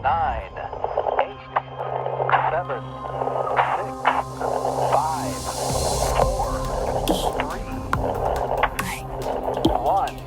9, 8, 7, 6, 5, 4, 3, 1.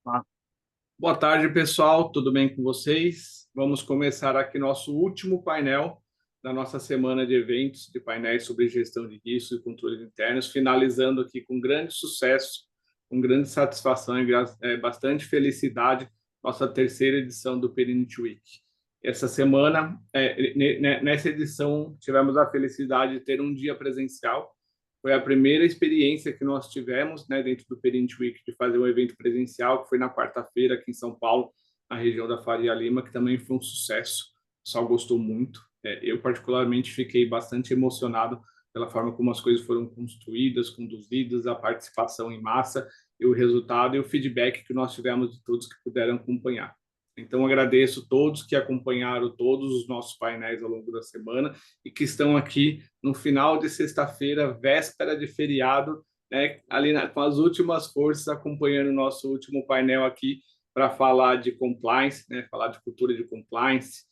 Ah, Boa tarde, pessoal. Tudo bem com vocês? Vamos começar aqui nosso último painel da nossa semana de eventos, de painéis sobre gestão de risco e controles internos, finalizando aqui com grande sucesso, com grande satisfação e bastante felicidade, nossa terceira edição do Perinit Week. Essa semana, nessa edição, tivemos a felicidade de ter um dia presencial. Foi a primeira experiência que nós tivemos, né, dentro do Perinit Week, de fazer um evento presencial, que foi na quarta-feira aqui em São Paulo, na região da Faria Lima, que também foi um sucesso. O pessoal gostou muito. Eu, particularmente, fiquei bastante emocionado pela forma como as coisas foram construídas, conduzidas, a participação em massa, e o resultado e o feedback que nós tivemos de todos que puderam acompanhar. Então, agradeço a todos que acompanharam todos os nossos painéis ao longo da semana e que estão aqui no final de sexta-feira, véspera de feriado, né, com as últimas forças, acompanhando o nosso último painel aqui para falar de compliance, né, falar de cultura de compliance,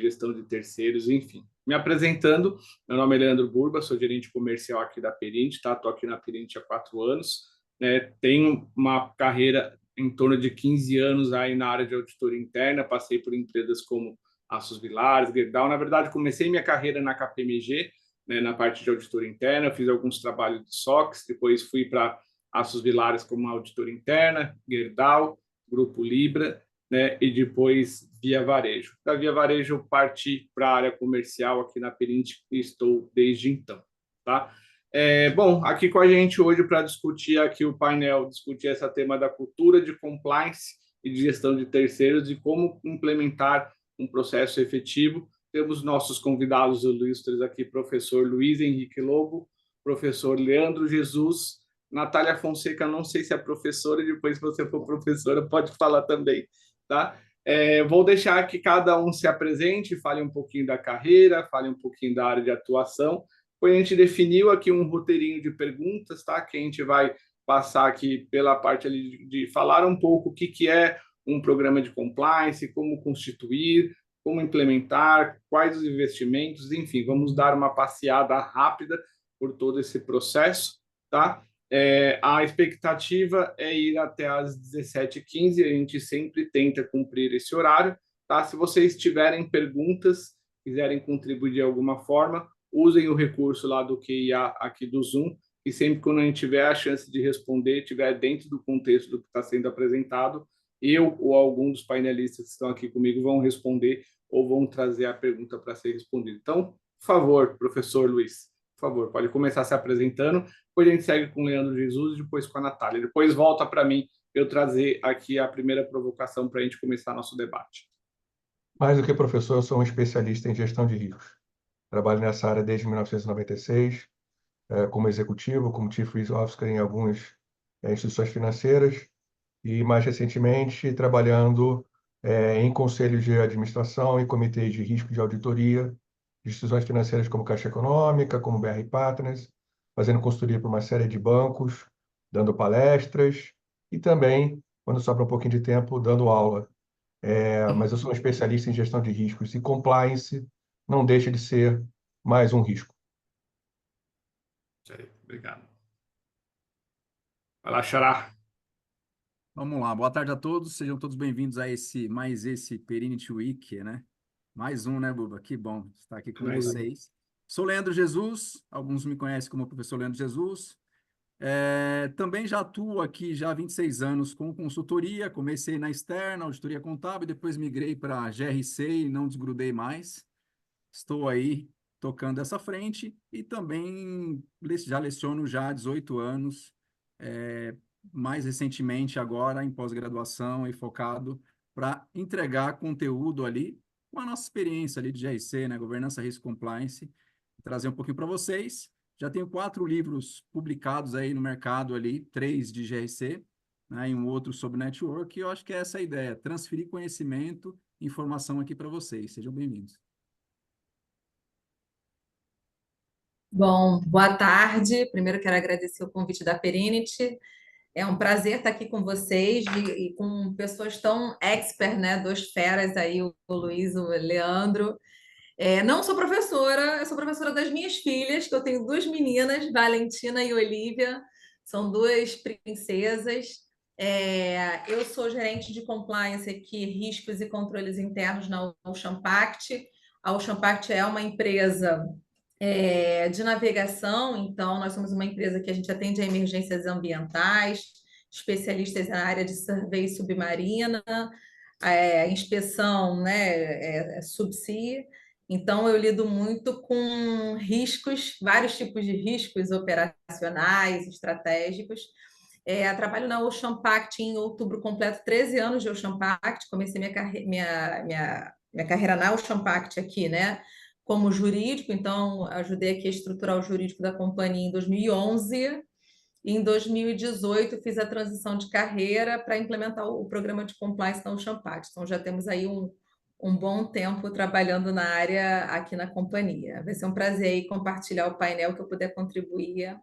gestão de terceiros, enfim. Me apresentando, meu nome é Leandro Burba, sou gerente comercial aqui da Perint, tá? Estou aqui na Perint há 4 anos, né? Tenho uma carreira em torno de 15 anos aí na área de auditoria interna, passei por empresas como Assos Vilares, Gerdau. Na verdade, comecei minha carreira na KPMG, né, na parte de auditoria interna, fiz alguns trabalhos de SOX, depois fui para Assos Vilares como auditora interna, Gerdau, Grupo Libra, né, e depois Via Varejo. Da Via Varejo, eu parti para a área comercial aqui na Perint e estou desde então. Tá? Bom, aqui com a gente hoje para discutir aqui o painel, discutir esse tema da cultura de compliance e de gestão de terceiros e como implementar um processo efetivo. Temos nossos convidados ilustres aqui, professor Luiz Henrique Lobo, professor Leandro Jesus, Natália Fonseca, não sei se é professora, e depois, se você for professora, pode falar também, tá? Vou deixar que cada um se apresente, fale um pouquinho da carreira, fale um pouquinho da área de atuação. Depois a gente definiu aqui um roteirinho de perguntas, tá? Que a gente vai passar aqui pela parte ali de falar um pouco o que é um programa de compliance, como constituir, como implementar, quais os investimentos, enfim, vamos dar uma passeada rápida por todo esse processo, tá? A expectativa é ir até às 17h15, a gente sempre tenta cumprir esse horário, tá? Se vocês tiverem perguntas, quiserem contribuir de alguma forma, usem o recurso lá do QIA aqui do Zoom, e sempre quando a gente tiver a chance de responder, tiver dentro do contexto do que está sendo apresentado, eu ou algum dos painelistas que estão aqui comigo vão responder ou vão trazer a pergunta para ser respondida. Então, por favor, professor Luiz, por favor, pode começar se apresentando, depois a gente segue com o Leandro Jesus e depois com a Natália. Depois volta para mim eu trazer aqui a primeira provocação para a gente começar nosso debate. Mais do que professor, eu sou um especialista em gestão de riscos. Trabalho nessa área desde 1996, como executivo, como Chief Risk Officer em algumas instituições financeiras e, mais recentemente, trabalhando em conselhos de administração e comitês de risco de auditoria de instituições financeiras como Caixa Econômica, como BR Partners, fazendo consultoria para uma série de bancos, dando palestras e também, quando sobra um pouquinho de tempo, dando aula. Mas eu sou um especialista em gestão de riscos e compliance não deixa de ser mais um risco. Obrigado. Vai lá, Xará. Vamos lá, boa tarde a todos, sejam todos bem-vindos a mais esse Perinit Week, né? Mais um, né, Buba? Que bom estar aqui com vocês. Sou Leandro Jesus, alguns me conhecem como professor Leandro Jesus. Também já atuo aqui já há 26 anos com consultoria, comecei na externa, auditoria contábil, depois migrei para a GRC e não desgrudei mais. Estou aí tocando essa frente e também já leciono já há 18 anos mais recentemente agora em pós-graduação e focado para entregar conteúdo ali com a nossa experiência ali de GRC, né, Governança, Risco e Compliance, trazer um pouquinho para vocês. Já tenho 4 livros publicados aí no mercado ali, 3 de GRC, né, e um outro sobre network, e eu acho que é essa a ideia, transferir conhecimento, informação aqui para vocês. Sejam bem-vindos. Bom, boa tarde. Primeiro quero agradecer o convite da Perinity. É um prazer estar aqui com vocês e com pessoas tão expert, né? 2 feras aí, o Luiz e o Leandro. Não sou professora, eu sou professora das minhas filhas, que eu tenho 2 meninas, Valentina e Olivia, são 2 princesas. Eu sou gerente de compliance aqui, riscos e controles internos na Ocean Pact. A Ocean Pact é uma empresa de navegação, então nós somos uma empresa que a gente atende a emergências ambientais, especialistas na área de survey submarina, inspeção, né, subsea. Então eu lido muito com riscos, vários tipos de riscos operacionais, estratégicos. Trabalho na Ocean Pact em outubro, completo 13 anos de Ocean Pact, comecei minha carreira na Ocean Pact aqui, né? Como jurídico, então ajudei aqui a estruturar o jurídico da companhia em 2011. E em 2018 fiz a transição de carreira para implementar o programa de compliance na Ocean Pact. Então já temos aí um bom tempo trabalhando na área aqui na companhia. Vai ser um prazer aí compartilhar o painel que eu puder contribuir.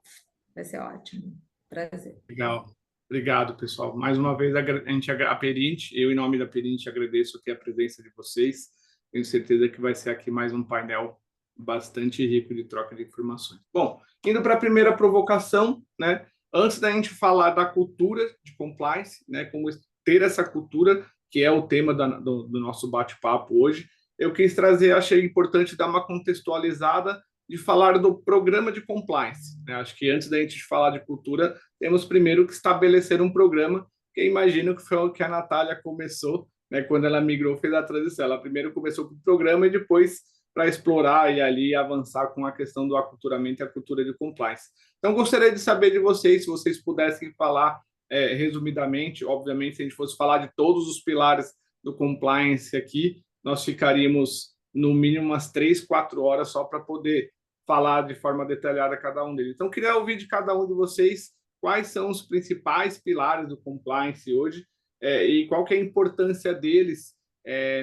Vai ser ótimo. Prazer. Legal. Obrigado, pessoal. Mais uma vez, a Perinity, eu, em nome da Perinity, agradeço aqui a presença de vocês. Tenho certeza que vai ser aqui mais um painel bastante rico de troca de informações. Bom, indo para a primeira provocação, né? Antes da gente falar da cultura de compliance, né? Como ter essa cultura, que é o tema do nosso bate-papo hoje, eu quis trazer, achei importante dar uma contextualizada de falar do programa de compliance, né? Acho que antes da gente falar de cultura, temos primeiro que estabelecer um programa, que eu imagino que foi o que a Natália começou, né, quando ela migrou, fez a transição. Ela primeiro começou com o programa e depois para explorar e ali avançar com a questão do aculturamento e a cultura de compliance. Então, gostaria de saber de vocês, se vocês pudessem falar resumidamente, obviamente, se a gente fosse falar de todos os pilares do compliance aqui, nós ficaríamos no mínimo umas 3, 4 horas só para poder falar de forma detalhada cada um deles. Então, queria ouvir de cada um de vocês quais são os principais pilares do compliance hoje e qual que é a importância deles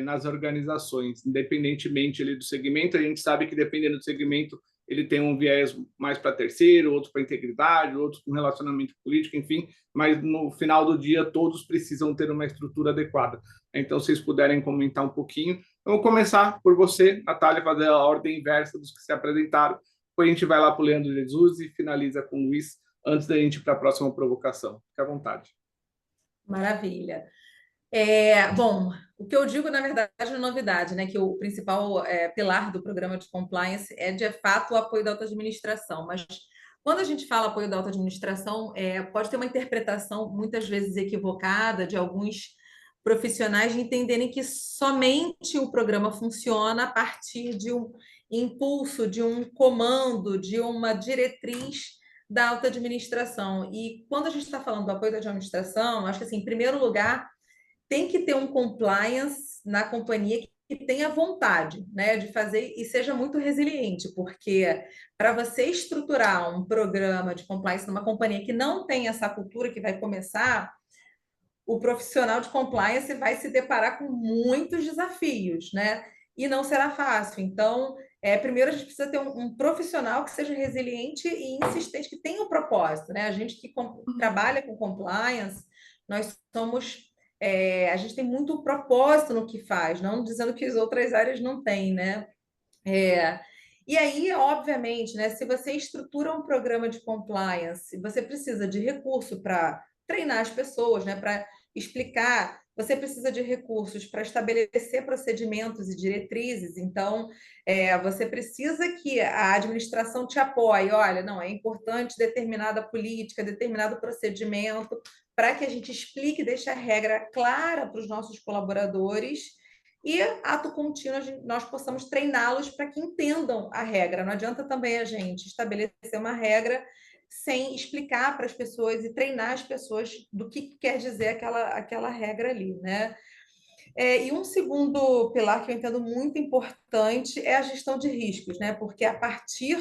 nas organizações, independentemente ali do segmento. A gente sabe que, dependendo do segmento, ele tem um viés mais para terceiro, outro para integridade, outro com relacionamento político, enfim, mas no final do dia todos precisam ter uma estrutura adequada. Então, se vocês puderem comentar um pouquinho. Eu vou começar por você, Natália, fazer a ordem inversa dos que se apresentaram. Depois a gente vai lá para o Leandro Jesus e finaliza com o Luiz, antes da gente ir para a próxima provocação. Fique à vontade. Maravilha. Bom, o que eu digo, na verdade, é novidade, né? Que o principal pilar do programa de compliance é, de fato, o apoio da auto-administração. Mas quando a gente fala apoio da auto-administração, pode ter uma interpretação muitas vezes equivocada de alguns profissionais de entenderem que somente o programa funciona a partir de um impulso, de um comando, de uma diretriz da auto-administração. E quando a gente está falando do apoio da administração, acho que, assim, em primeiro lugar, tem que ter um compliance na companhia que tenha vontade, né, de fazer e seja muito resiliente, porque para você estruturar um programa de compliance numa companhia que não tem essa cultura, que vai começar, o profissional de compliance vai se deparar com muitos desafios, né? E não será fácil. Então, primeiro a gente precisa ter um profissional que seja resiliente e insistente, que tenha um propósito, né? A gente que trabalha com compliance, nós somos a gente tem muito propósito no que faz, não dizendo que as outras áreas não têm, né? E aí, obviamente, né, se você estrutura um programa de compliance, você precisa de recurso para treinar as pessoas, né, para explicar, você precisa de recursos para estabelecer procedimentos e diretrizes. Então, você precisa que a administração te apoie. Olha, não, é importante determinada política, determinado procedimento, para que a gente explique e deixe a regra clara para os nossos colaboradores e, ato contínuo, nós possamos treiná-los para que entendam a regra. Não adianta também a gente estabelecer uma regra sem explicar para as pessoas e treinar as pessoas do que quer dizer aquela regra ali, né? E um segundo pilar que eu entendo muito importante é a gestão de riscos, né? Porque a partir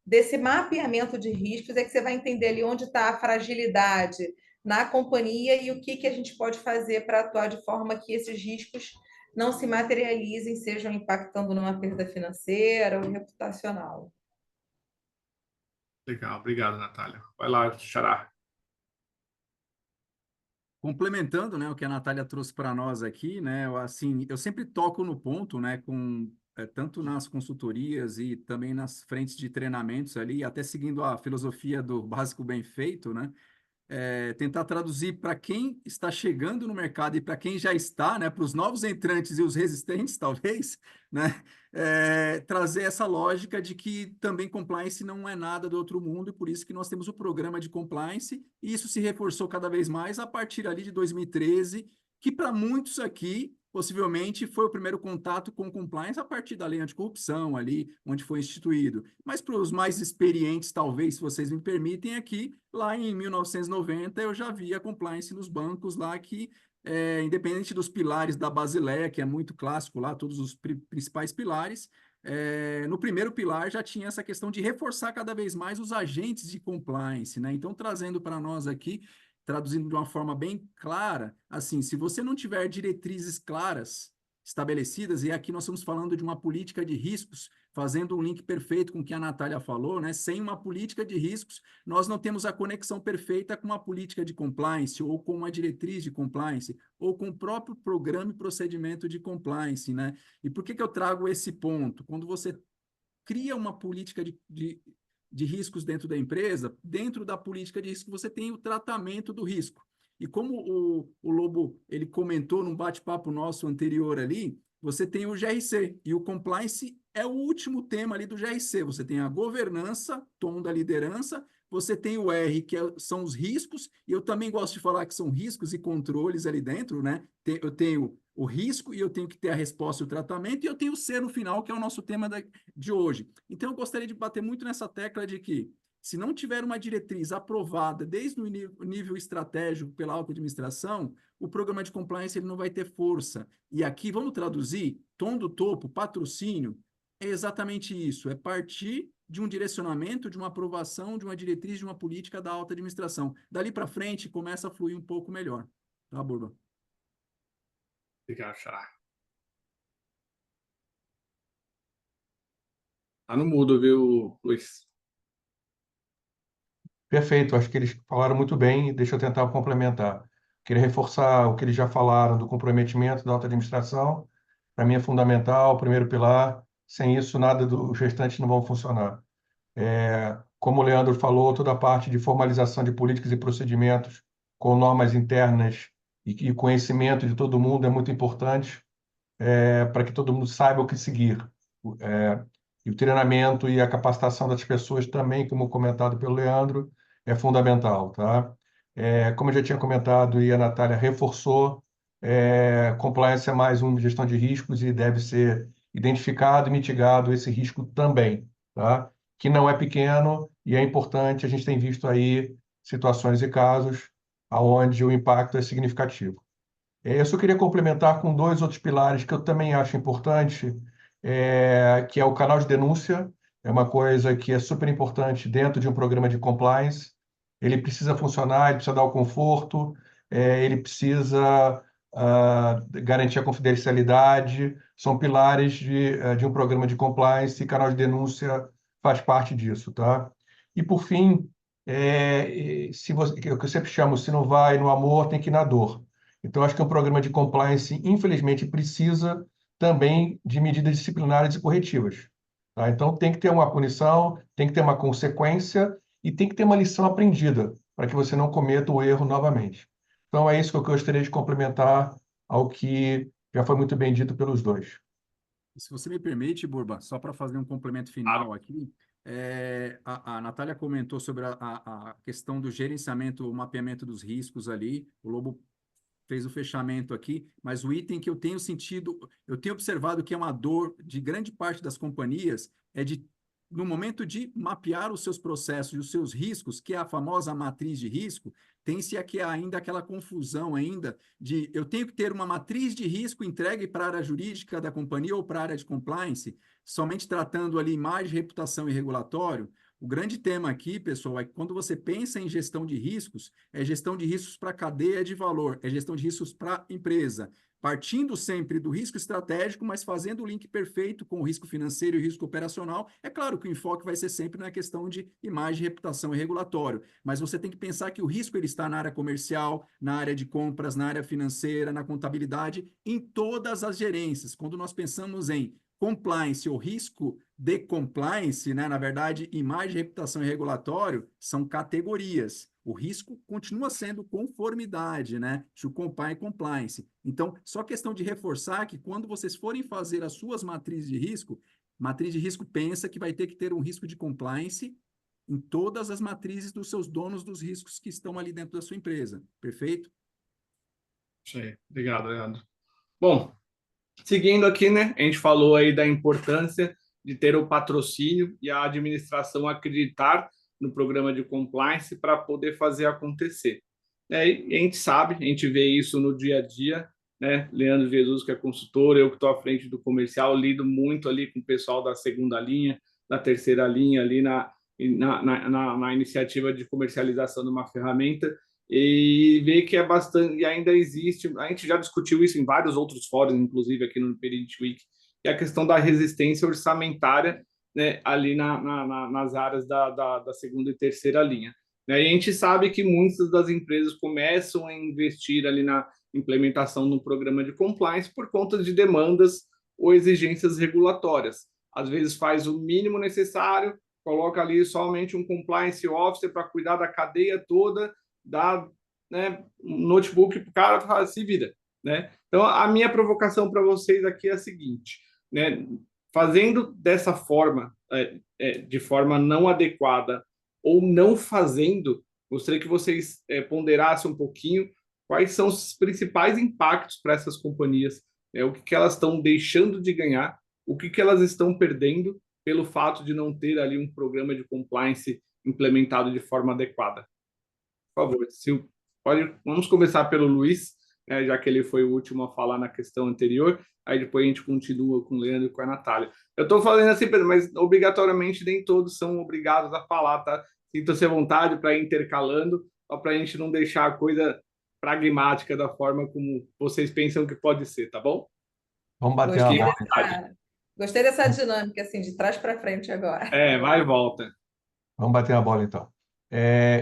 desse mapeamento de riscos é que você vai entender ali onde está a fragilidade na companhia e o que a gente pode fazer para atuar de forma que esses riscos não se materializem, sejam impactando numa perda financeira ou reputacional. Legal, obrigado, Natália. Vai lá, Xará. Complementando, né, o que a Natália trouxe para nós aqui, né, eu sempre toco no ponto, né, tanto nas consultorias e também nas frentes de treinamentos ali, até seguindo a filosofia do básico bem feito, né, tentar traduzir para quem está chegando no mercado e para quem já está, né, para os novos entrantes e os resistentes, talvez, né, trazer essa lógica de que também compliance não é nada do outro mundo, e por isso que nós temos o programa de compliance, e isso se reforçou cada vez mais a partir ali de 2013, que para muitos aqui possivelmente foi o primeiro contato com compliance a partir da lei anticorrupção ali, onde foi instituído. Mas para os mais experientes, talvez, se vocês me permitem, aqui, lá em 1990, eu já via compliance nos bancos lá que, independente dos pilares da Basileia, que é muito clássico lá, todos os principais pilares, no primeiro pilar já tinha essa questão de reforçar cada vez mais os agentes de compliance, né? Então, trazendo para nós aqui, traduzindo de uma forma bem clara, assim, se você não tiver diretrizes claras estabelecidas, e aqui nós estamos falando de uma política de riscos, fazendo um link perfeito com o que a Natália falou, né? Sem uma política de riscos, nós não temos a conexão perfeita com uma política de compliance, ou com uma diretriz de compliance, ou com o próprio programa e procedimento de compliance, né? E por que eu trago esse ponto? Quando você cria uma política de riscos dentro da empresa, dentro da política de risco você tem o tratamento do risco. E como o Lobo ele comentou num bate-papo nosso anterior ali, você tem o GRC, e o compliance é o último tema ali do GRC. Você tem a governança, tom da liderança, você tem o R, que são os riscos, e eu também gosto de falar que são riscos e controles ali dentro, né? Eu tenho o risco e eu tenho que ter a resposta e o tratamento, e eu tenho o C no final, que é o nosso tema de hoje. Então, eu gostaria de bater muito nessa tecla de que, se não tiver uma diretriz aprovada desde o nível estratégico pela alta administração, o programa de compliance ele não vai ter força. E aqui, vamos traduzir, tom do topo, patrocínio, é exatamente isso, é partir de um direcionamento, de uma aprovação, de uma diretriz, de uma política da alta administração. Dali para frente, começa a fluir um pouco melhor. Tá, Borba? Obrigado, Xará. Tá no mudo, viu, Luiz? Perfeito, acho que eles falaram muito bem, deixa eu tentar complementar. Queria reforçar o que eles já falaram do comprometimento da alta administração. Para mim é fundamental, o primeiro pilar. Sem isso, nada dos restantes não vão funcionar. Como o Leandro falou, toda a parte de formalização de políticas e procedimentos com normas internas e conhecimento de todo mundo é muito importante, para que todo mundo saiba o que seguir. E o treinamento e a capacitação das pessoas também, como comentado pelo Leandro, é fundamental, tá? Como eu já tinha comentado e a Natália reforçou, compliance é mais uma gestão de riscos e deve ser identificado e mitigado esse risco também, tá? Que não é pequeno e é importante. A gente tem visto aí situações e casos onde o impacto é significativo. Eu só queria complementar com dois outros pilares que eu também acho importante, que é o canal de denúncia. É uma coisa que é super importante dentro de um programa de compliance. Ele precisa funcionar, ele precisa dar o conforto, ele precisa garantir a confidencialidade. São pilares de um programa de compliance e canal de denúncia faz parte disso, tá? E, por fim, se você, que eu sempre chamo, se não vai no amor, tem que ir na dor. Então, acho que um programa de compliance, infelizmente, precisa também de medidas disciplinares e corretivas, tá? Então, tem que ter uma punição, tem que ter uma consequência e tem que ter uma lição aprendida para que você não cometa o erro novamente. Então, é isso que eu gostaria de complementar ao que já foi muito bem dito pelos dois. Se você me permite, Burba, só para fazer um complemento final aqui, a Natália comentou sobre a questão do gerenciamento, o mapeamento dos riscos ali, o Lobo fez o fechamento aqui, mas o item que eu tenho sentido, eu tenho observado que é uma dor de grande parte das companhias, é de no momento de mapear os seus processos e os seus riscos, que é a famosa matriz de risco, tem-se aqui ainda aquela confusão ainda de eu tenho que ter uma matriz de risco entregue para a área jurídica da companhia ou para a área de compliance, somente tratando ali imagem, reputação e regulatório. O grande tema aqui, pessoal, é que quando você pensa em gestão de riscos, é gestão de riscos para a cadeia de valor, é gestão de riscos para a empresa, partindo sempre do risco estratégico, mas fazendo o link perfeito com o risco financeiro e o risco operacional. É claro que o enfoque vai ser sempre na questão de imagem, reputação e regulatório, mas você tem que pensar que o risco ele está na área comercial, na área de compras, na área financeira, na contabilidade, em todas as gerências. Quando nós pensamos em compliance ou risco de compliance, né? Na verdade, imagem, reputação e regulatório são categorias. O risco continua sendo conformidade, né? To comply e compliance. Então, só questão de reforçar que quando vocês forem fazer as suas matrizes de risco, matriz de risco pensa que vai ter que ter um risco de compliance em todas as matrizes dos seus donos dos riscos que estão ali dentro da sua empresa. Perfeito? Isso aí. Obrigado, Leandro. Bom, seguindo aqui, né? A gente falou aí da importância de ter o patrocínio e a administração acreditar no programa de compliance para poder fazer acontecer. E a gente sabe, a gente vê isso no dia a dia, né? Leandro Jesus, que é consultor, eu que estou à frente do comercial, lido muito ali com o pessoal da segunda linha, da terceira linha, ali na iniciativa de comercialização de uma ferramenta, e ver que é bastante, e ainda existe, a gente já discutiu isso em vários outros fóruns, inclusive aqui no Perit Week, que é a questão da resistência orçamentária, né, ali nas áreas da segunda e terceira linha. Né? E a gente sabe que muitas das empresas começam a investir ali na implementação do programa de compliance por conta de demandas ou exigências regulatórias. Às vezes faz o mínimo necessário, coloca ali somente um compliance officer para cuidar da cadeia toda, dá, né, um notebook para o cara, se vira. Né? Então, a minha provocação para vocês aqui é a seguinte, né? Fazendo dessa forma, de forma não adequada, ou não fazendo, gostaria que vocês ponderassem um pouquinho quais são os principais impactos para essas companhias, o que elas estão deixando de ganhar, o que elas estão perdendo pelo fato de não ter ali um programa de compliance implementado de forma adequada. Por favor, vamos começar pelo Luiz, já que ele foi o último a falar na questão anterior, aí depois a gente continua com o Leandro e com a Natália. Eu estou falando assim, Pedro, mas obrigatoriamente nem todos são obrigados a falar, tá? Sinta-se à vontade para ir intercalando, só para a gente não deixar a coisa pragmática da forma como vocês pensam que pode ser, tá bom? Vamos bater Gostei uma bola. Gostei dessa dinâmica, assim, de trás para frente agora. Vai e volta. Vamos bater a bola, então.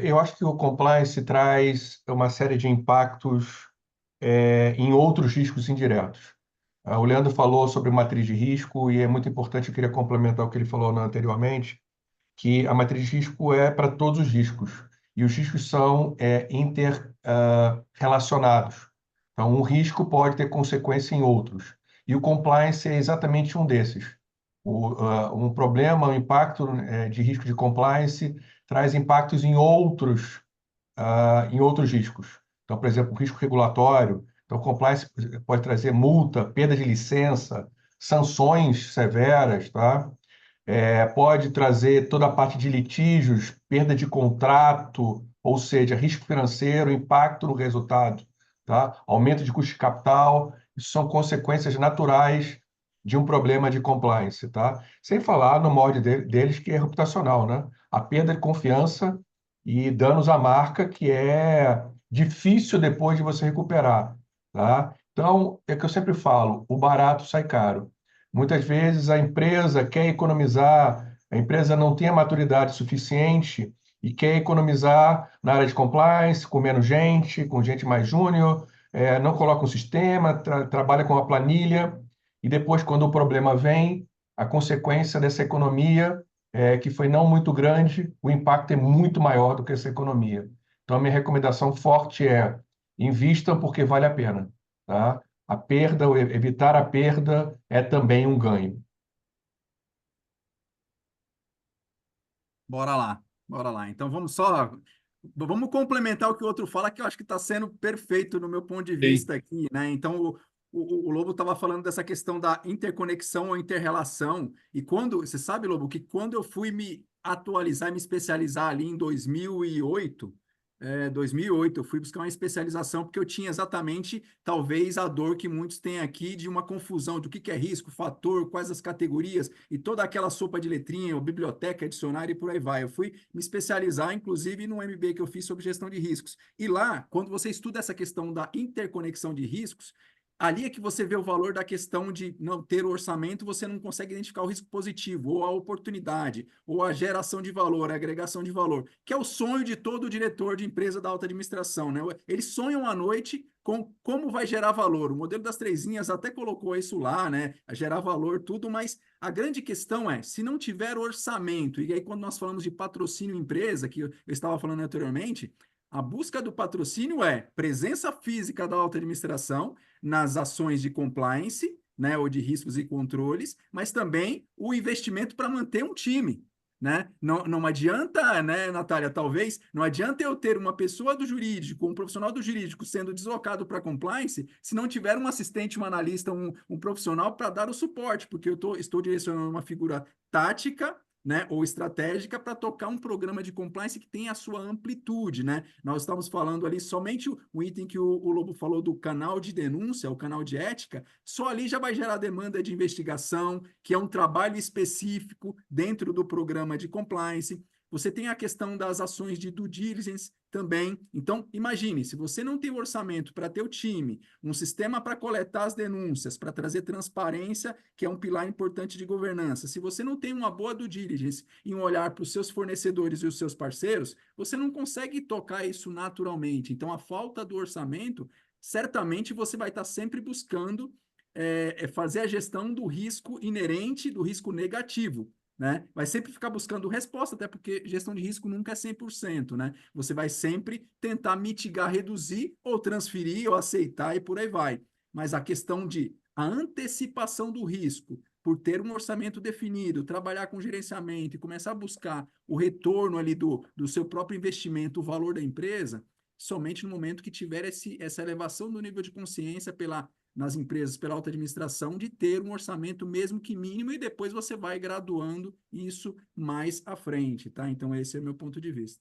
Eu acho que o compliance traz uma série de impactos em outros riscos indiretos. O Leandro falou sobre matriz de risco e é muito importante, eu queria complementar o que ele falou anteriormente, que a matriz de risco é para todos os riscos. E os riscos são interrelacionados. Então, um risco pode ter consequência em outros. E o compliance é exatamente um desses. Um problema, um impacto de risco de compliance traz impactos em outros riscos. Então, por exemplo, o risco regulatório. Então, compliance pode trazer multa, perda de licença, sanções severas, tá? Pode trazer toda a parte de litígios, perda de contrato, ou seja, risco financeiro, impacto no resultado, tá? Aumento de custo de capital, isso são consequências naturais de um problema de compliance, tá? Sem falar no molde deles, que é reputacional, né? A perda de confiança e danos à marca, que é difícil depois de você recuperar, tá? Então, é que eu sempre falo, o barato sai caro. Muitas vezes a empresa quer economizar, a empresa não tem a maturidade suficiente e quer economizar na área de compliance, com menos gente, com gente mais júnior, não coloca um sistema, trabalha com a planilha, e depois, quando o problema vem, a consequência dessa economia, que foi não muito grande, o impacto é muito maior do que essa economia. Então, a minha recomendação forte é invistam porque vale a pena, tá? A perda, ou evitar a perda, é também um ganho. Bora lá, bora lá. Então vamos complementar o que o outro fala, que eu acho que está sendo perfeito no meu ponto de vista aqui, né? Então o Lobo estava falando dessa questão da interconexão ou interrelação, e você sabe, Lobo, que quando eu fui me atualizar e me especializar ali em 2008, eu fui buscar uma especialização porque eu tinha exatamente, talvez, a dor que muitos têm aqui de uma confusão do que é risco, fator, quais as categorias e toda aquela sopa de letrinha, ou biblioteca, dicionário e por aí vai. Eu fui me especializar, inclusive, no MBA que eu fiz sobre gestão de riscos. E lá, quando você estuda essa questão da interconexão de riscos, ali é que você vê o valor da questão de não ter o orçamento, você não consegue identificar o risco positivo, ou a oportunidade, ou a geração de valor, a agregação de valor, que é o sonho de todo diretor de empresa da alta administração, né? Eles sonham à noite com como vai gerar valor. O modelo das 3 linhas até colocou isso lá, né? A gerar valor, tudo, mas a grande questão é, se não tiver orçamento, e aí quando nós falamos de patrocínio empresa, que eu estava falando anteriormente, a busca do patrocínio é presença física da alta administração nas ações de compliance, né, ou de riscos e controles, mas também o investimento para manter um time, né? Não adianta, né, Natália, talvez, não adianta eu ter uma pessoa do jurídico, um profissional do jurídico sendo deslocado para compliance, se não tiver um assistente, um analista, um profissional para dar o suporte, porque eu estou direcionando uma figura tática, né, ou estratégica para tocar um programa de compliance que tem a sua amplitude, né? Nós estamos falando ali somente o item que o Lobo falou do canal de denúncia, o canal de ética, só ali já vai gerar demanda de investigação, que é um trabalho específico dentro do programa de compliance. Você tem a questão das ações de due diligence também. Então, imagine, se você não tem orçamento para ter o time, um sistema para coletar as denúncias, para trazer transparência, que é um pilar importante de governança, se você não tem uma boa due diligence e um olhar para os seus fornecedores e os seus parceiros, você não consegue tocar isso naturalmente. Então, a falta do orçamento, certamente você vai estar sempre buscando fazer a gestão do risco inerente, do risco negativo, né? Vai sempre ficar buscando resposta, até porque gestão de risco nunca é 100%, né? Você vai sempre tentar mitigar, reduzir, ou transferir, ou aceitar, e por aí vai. Mas a questão de a antecipação do risco, por ter um orçamento definido, trabalhar com gerenciamento e começar a buscar o retorno ali do seu próprio investimento, o valor da empresa, somente no momento que tiver essa elevação do nível de consciência nas empresas, pela alta administração, de ter um orçamento mesmo que mínimo, e depois você vai graduando isso mais à frente, tá? Então, esse é o meu ponto de vista.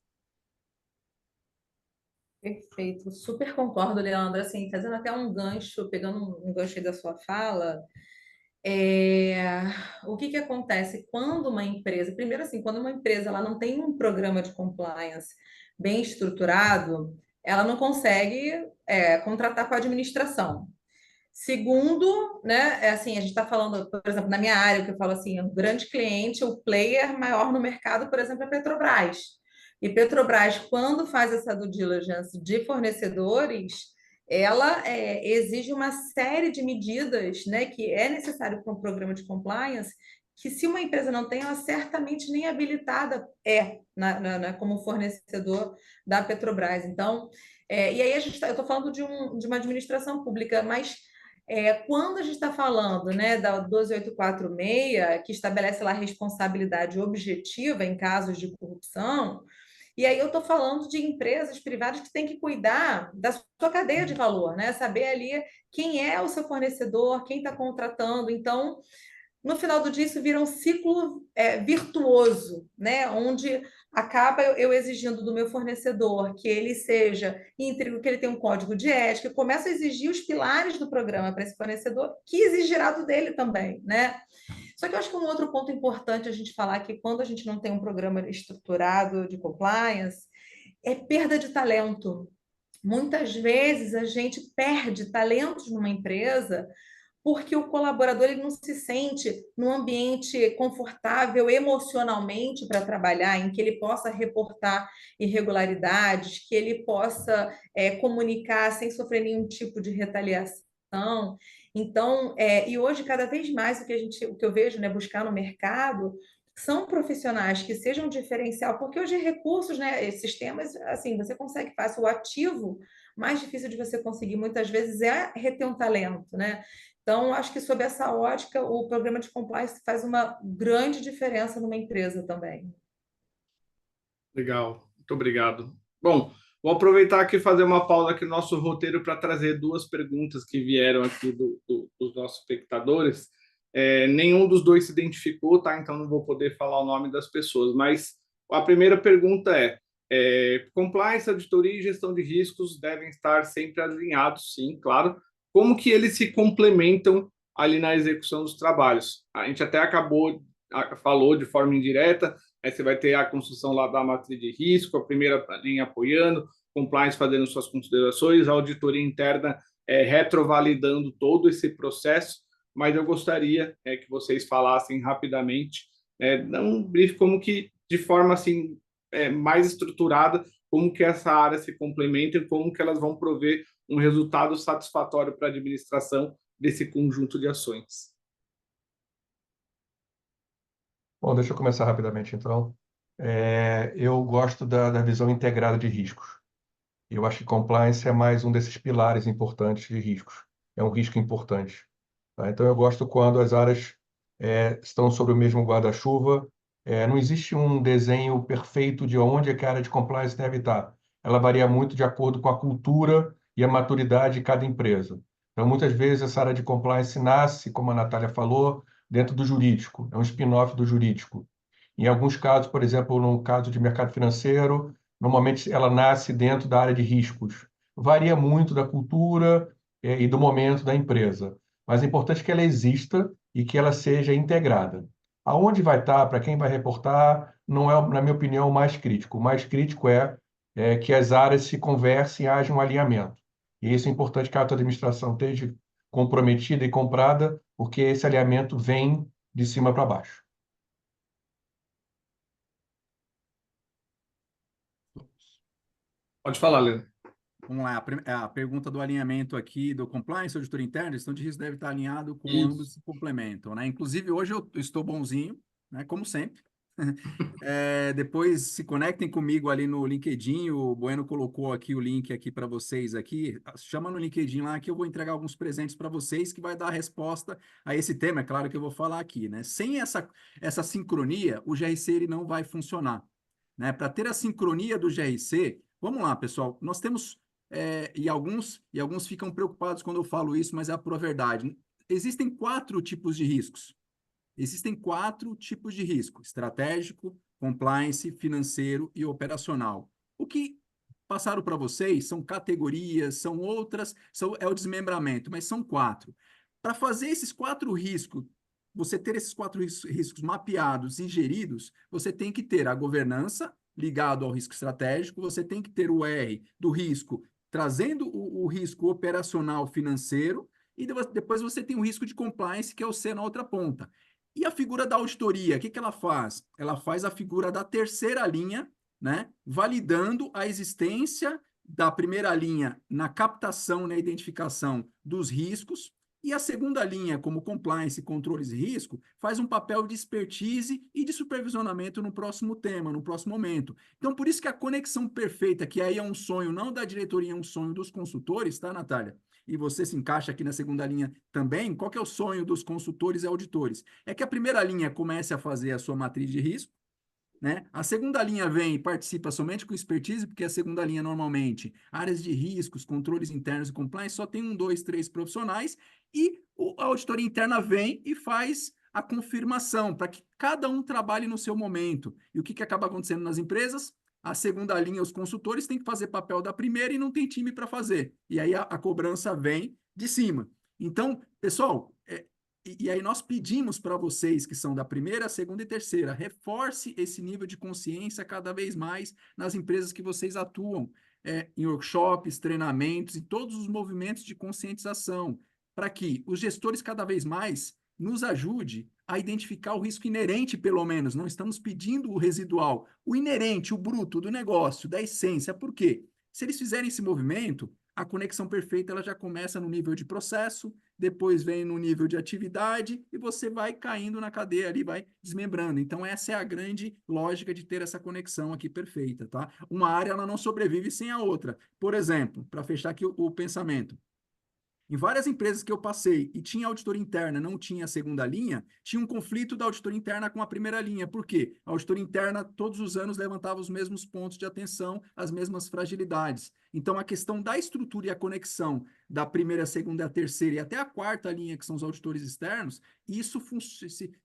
Perfeito, super concordo, Leandro. Assim, fazendo até um gancho, pegando um gancho aí da sua fala, o que acontece quando uma empresa, primeiro assim, quando uma empresa ela não tem um programa de compliance bem estruturado, ela não consegue contratar com a administração. Segundo, né, assim, a gente está falando, por exemplo, na minha área, que eu falo assim, um grande cliente, o player maior no mercado, por exemplo, é a Petrobras. E Petrobras, quando faz essa due diligence de fornecedores, ela exige uma série de medidas, né, que é necessário para um programa de compliance, que se uma empresa não tem, ela certamente nem habilitada como fornecedor da Petrobras. Então, e aí eu estou falando de uma administração pública, mas quando a gente está falando, né, da 12846, que estabelece lá a responsabilidade objetiva em casos de corrupção, e aí eu estou falando de empresas privadas que têm que cuidar da sua cadeia de valor, né? Saber ali quem é o seu fornecedor, quem está contratando. Então, no final do dia, isso vira um ciclo virtuoso, né? Onde acaba eu exigindo do meu fornecedor que ele seja íntegro, que ele tenha um código de ética, eu começo a exigir os pilares do programa para esse fornecedor, que exigirá do dele também, né? Só que eu acho que um outro ponto importante a gente falar que quando a gente não tem um programa estruturado de compliance, é perda de talento. Muitas vezes a gente perde talentos numa empresa porque o colaborador ele não se sente num ambiente confortável emocionalmente para trabalhar, em que ele possa reportar irregularidades, que ele possa comunicar sem sofrer nenhum tipo de retaliação. Então, e hoje, cada vez mais, o que eu vejo, né, buscar no mercado são profissionais que sejam diferencial, porque hoje recursos, né, sistemas, assim, você consegue fácil. O ativo mais difícil de você conseguir, muitas vezes, é reter um talento, né? Então, acho que sob essa ótica, o programa de compliance faz uma grande diferença numa empresa também. Legal, muito obrigado. Bom, Vou aproveitar aqui e fazer uma pausa aqui no nosso roteiro para trazer duas perguntas que vieram aqui dos nossos espectadores. Nenhum dos dois se identificou, tá? Então não vou poder falar o nome das pessoas, mas a primeira pergunta compliance, auditoria e gestão de riscos devem estar sempre alinhados, sim, claro. Como que eles se complementam ali na execução dos trabalhos? A gente até falou de forma indireta. Aí você vai ter a construção lá da matriz de risco, a primeira linha apoiando, compliance fazendo suas considerações, a auditoria interna retrovalidando todo esse processo, mas eu gostaria que vocês falassem rapidamente, dar um brief como que, de forma assim, mais estruturada, como que essa área se complementa e como que elas vão prover um resultado satisfatório para a administração desse conjunto de ações. Bom, deixa eu começar rapidamente, então. Eu gosto da visão integrada de riscos. Eu acho que compliance é mais um desses pilares importantes de riscos. É um risco importante. Tá? Então, eu gosto quando as áreas estão sob o mesmo guarda-chuva. Não existe um desenho perfeito de onde é que a área de compliance deve estar. Ela varia muito de acordo com a cultura e a maturidade de cada empresa. Então, muitas vezes, essa área de compliance nasce, como a Natália falou, dentro do jurídico. É um spin-off do jurídico. Em alguns casos, por exemplo, no caso de mercado financeiro, normalmente ela nasce dentro da área de riscos. Varia muito da cultura e do momento da empresa. Mas é importante que ela exista e que ela seja integrada. Aonde vai estar, para quem vai reportar, não é, na minha opinião, o mais crítico. O mais crítico é que as áreas se conversem e haja um alinhamento. E isso é importante que a alta administração esteja comprometida e comprada, porque esse alinhamento vem de cima para baixo. Pode falar, Leandro. Vamos lá, a pergunta do alinhamento aqui do compliance, auditoria interna, gestão de risco deve estar alinhado com Isso. ambos se complementam, né? Inclusive, hoje eu estou bonzinho, né? Como sempre. Depois se conectem comigo ali no LinkedIn, o Bueno colocou aqui o link aqui para vocês aqui. Chama no LinkedIn lá que eu vou entregar alguns presentes para vocês que vai dar a resposta a esse tema, é claro que eu vou falar aqui, né? Sem essa sincronia, o GRC ele não vai funcionar, né? Para ter a sincronia do GRC, vamos lá, pessoal, nós temos e alguns ficam preocupados quando eu falo isso, mas é a pura verdade. Existem 4 tipos de riscos. Existem 4 tipos de risco: estratégico, compliance, financeiro e operacional. O que passaram para vocês são categorias, são outras, é o desmembramento, mas são 4. Para fazer esses 4 riscos, você ter esses 4 riscos mapeados e geridos, você tem que ter a governança ligado ao risco estratégico, você tem que ter o R do risco trazendo o risco operacional financeiro, e depois você tem o risco de compliance, que é o C na outra ponta. E a figura da auditoria, o que ela faz? Ela faz a figura da terceira linha, né? Validando a existência da primeira linha na captação e na identificação dos riscos, e a segunda linha, como compliance, controles e risco, faz um papel de expertise e de supervisionamento no próximo tema, no próximo momento. Então, por isso que a conexão perfeita, que aí é um sonho não da diretoria, é um sonho dos consultores, tá, Natália? E você se encaixa aqui na segunda linha também. Qual que é o sonho dos consultores e auditores? É que a primeira linha comece a fazer a sua matriz de risco, né? A segunda linha vem e participa somente com expertise, porque a segunda linha, normalmente, áreas de riscos, controles internos e compliance, só tem 1, 2, 3 profissionais, e a auditoria interna vem e faz a confirmação, para que cada um trabalhe no seu momento. E o que acaba acontecendo nas empresas? A segunda linha, os consultores têm que fazer papel da primeira e não tem time para fazer. E aí a cobrança vem de cima. Então, pessoal, e aí nós pedimos para vocês que são da primeira, segunda e terceira, reforce esse nível de consciência cada vez mais nas empresas que vocês atuam, em workshops, treinamentos e todos os movimentos de conscientização, para que os gestores cada vez mais nos ajude a identificar o risco inerente, pelo menos. Não estamos pedindo o residual, o inerente, o bruto do negócio, da essência. Por quê? Se eles fizerem esse movimento, a conexão perfeita ela já começa no nível de processo, depois vem no nível de atividade e você vai caindo na cadeia ali, vai desmembrando. Então, essa é a grande lógica de ter essa conexão aqui perfeita, tá? Uma área ela não sobrevive sem a outra. Por exemplo, para fechar aqui o pensamento, Em várias empresas que eu passei e tinha auditoria interna, não tinha a segunda linha, tinha um conflito da auditoria interna com a primeira linha. Por quê? A auditoria interna, todos os anos, levantava os mesmos pontos de atenção, as mesmas fragilidades. Então, a questão da estrutura e a conexão da primeira, segunda, a terceira e até a quarta linha, que são os auditores externos, isso,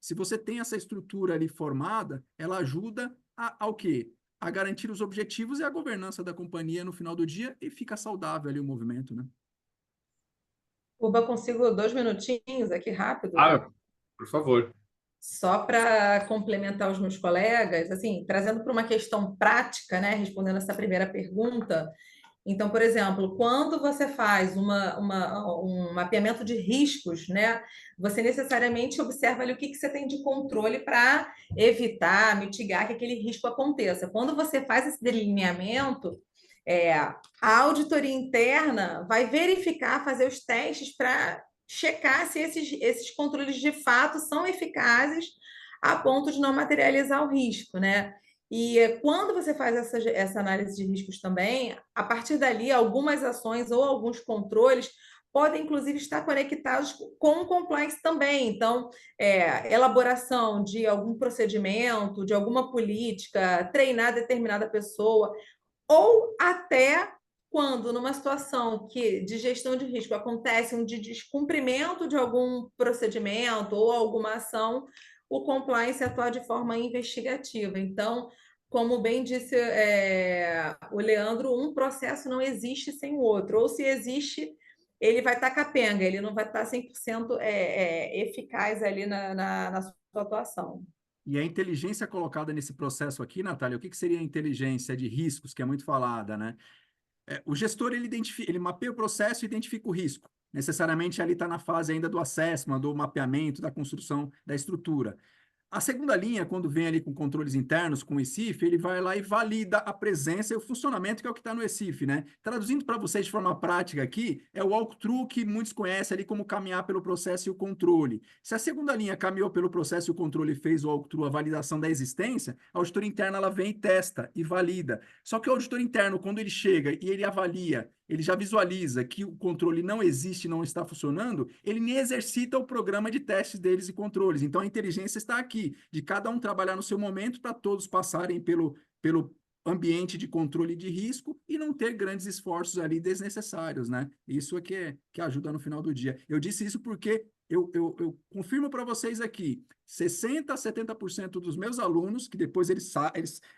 se você tem essa estrutura ali formada, ela ajuda ao quê? A garantir os objetivos e a governança da companhia no final do dia e fica saudável ali o movimento, né? Uba, consigo 2 minutinhos aqui rápido? Ah, por favor. Só para complementar os meus colegas, assim, trazendo para uma questão prática, né, respondendo essa primeira pergunta. Então, por exemplo, quando você faz um mapeamento de riscos, né, você necessariamente observa ali o que você tem de controle para evitar, mitigar que aquele risco aconteça. Quando você faz esse delineamento, a auditoria interna vai verificar, fazer os testes para checar se esses controles de fato são eficazes a ponto de não materializar o risco, né? E quando você faz essa análise de riscos também, a partir dali, algumas ações ou alguns controles podem, inclusive, estar conectados com o compliance também. Então, elaboração de algum procedimento, de alguma política, treinar determinada pessoa, ou até quando, numa situação de gestão de risco, acontece um descumprimento de algum procedimento ou alguma ação, o compliance atua de forma investigativa. Então, como bem disse o Leandro, um processo não existe sem o outro, ou se existe, ele vai estar capenga, ele não vai estar 100% eficaz ali na sua atuação. E a inteligência colocada nesse processo aqui, Natália, o que seria a inteligência de riscos, que é muito falada, né? O gestor, ele mapeia o processo e identifica o risco. Necessariamente ali está na fase ainda do assessment, do mapeamento, da construção da estrutura. A segunda linha, quando vem ali com controles internos, com o ECIF, ele vai lá e valida a presença e o funcionamento, que é o que está no ECIF, né? Traduzindo para vocês de forma prática aqui, é o walkthrough que muitos conhecem ali como caminhar pelo processo e o controle. Se a segunda linha caminhou pelo processo e o controle fez o walkthrough, a validação da existência, a auditoria interna ela vem e testa e valida. Só que o auditor interno, quando ele chega e ele avalia, ele já visualiza que o controle não existe, não está funcionando, ele nem exercita o programa de testes deles e controles. Então, a inteligência está aqui, de cada um trabalhar no seu momento para todos passarem pelo ambiente de controle de risco e não ter grandes esforços ali desnecessários, né? Isso é que ajuda no final do dia. Eu disse isso porque eu confirmo para vocês aqui, 60% a 70% dos meus alunos, que depois eles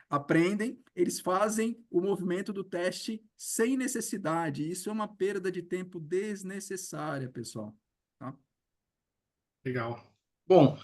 aprendem, eles fazem o movimento do teste sem necessidade. Isso é uma perda de tempo desnecessária, pessoal. Tá? Legal. Bom,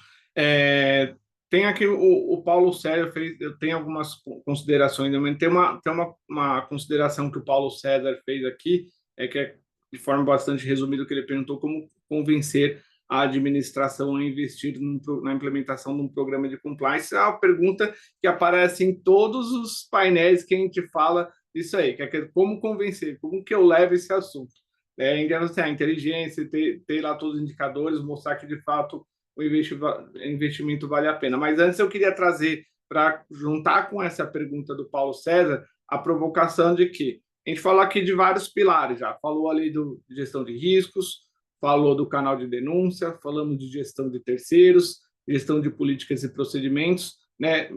tem aqui o Paulo César fez, eu tenho algumas considerações, tem uma consideração que o Paulo César fez aqui, que é de forma bastante resumida, que ele perguntou como convencer a administração a investir na implementação de um programa de compliance. É uma pergunta que aparece em todos os painéis que a gente fala isso aí, que é como convencer, como que eu levo esse assunto. A inteligência, ter lá todos os indicadores, mostrar que de fato o investimento vale a pena. Mas antes eu queria trazer, para juntar com essa pergunta do Paulo César, a provocação de que a gente falou aqui de vários pilares já, falou ali de gestão de riscos, falou do canal de denúncia, falamos de gestão de terceiros, gestão de políticas e procedimentos, né?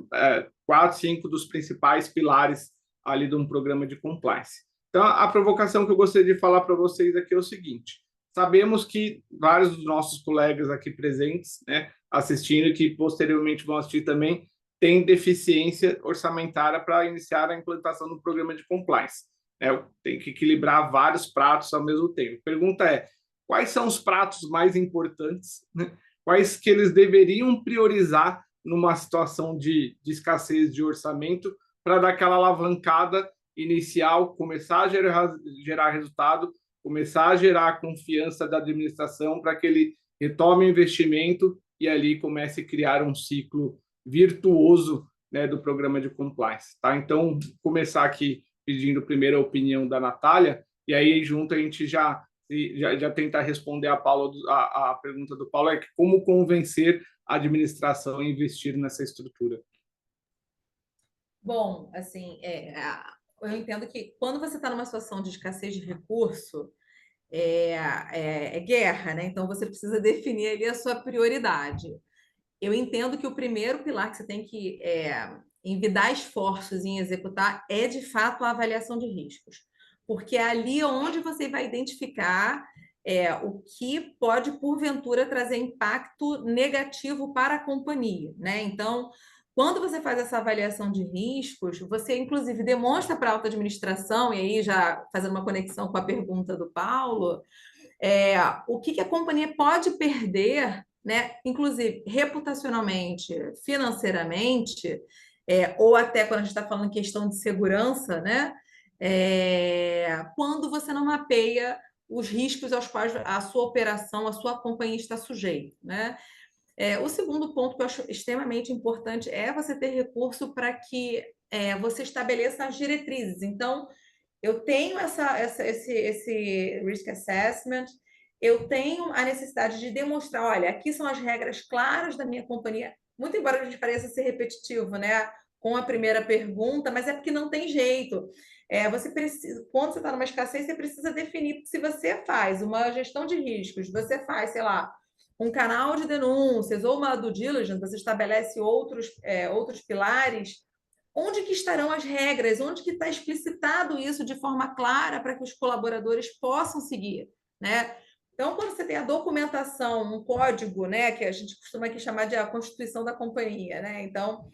4, 5 dos principais pilares ali de um programa de compliance. Então, a provocação que eu gostaria de falar para vocês aqui é o seguinte: sabemos que vários dos nossos colegas aqui presentes, né, assistindo e que posteriormente vão assistir também, têm deficiência orçamentária para iniciar a implantação do programa de compliance. Tem que equilibrar vários pratos ao mesmo tempo. A pergunta é: quais são os pratos mais importantes, né? Quais que eles deveriam priorizar numa situação de escassez de orçamento para dar aquela alavancada inicial, começar a gerar resultado, começar a gerar a confiança da administração para que ele retome o investimento e ali comece a criar um ciclo virtuoso, né, do programa de compliance. Tá? Então, começar aqui pedindo primeiro a opinião da Natália, e aí junto a gente já tentar responder a pergunta do Paulo, é como convencer a administração a investir nessa estrutura. Bom, assim, eu entendo que quando você está numa situação de escassez de recurso, é guerra, né? Então você precisa definir ali a sua prioridade. Eu entendo que o primeiro pilar que você tem que envidar esforços em executar é, de fato, a avaliação de riscos, porque é ali onde você vai identificar o que pode, porventura, trazer impacto negativo para a companhia, né? Então, quando você faz essa avaliação de riscos, você, inclusive, demonstra para a alta administração, e aí já fazendo uma conexão com a pergunta do Paulo, o que a companhia pode perder, né, inclusive reputacionalmente, financeiramente, ou até quando a gente está falando em questão de segurança, né, quando você não mapeia os riscos aos quais a sua operação, a sua companhia está sujeita, né? O segundo ponto que eu acho extremamente importante é você ter recurso para que você estabeleça as diretrizes. Então, eu tenho esse risk assessment, eu tenho a necessidade de demonstrar, olha, aqui são as regras claras da minha companhia, muito embora a gente pareça ser repetitivo, né, com a primeira pergunta, mas é porque não tem jeito. Você precisa, quando você está numa escassez, você precisa definir, se você faz uma gestão de riscos, você faz, sei lá, um canal de denúncias ou uma due diligence, você estabelece outros pilares. Onde que estarão as regras? Onde que está explicitado isso de forma clara para que os colaboradores possam seguir, né? Então, quando você tem a documentação, um código, né, que a gente costuma aqui chamar de a Constituição da companhia, né? Então,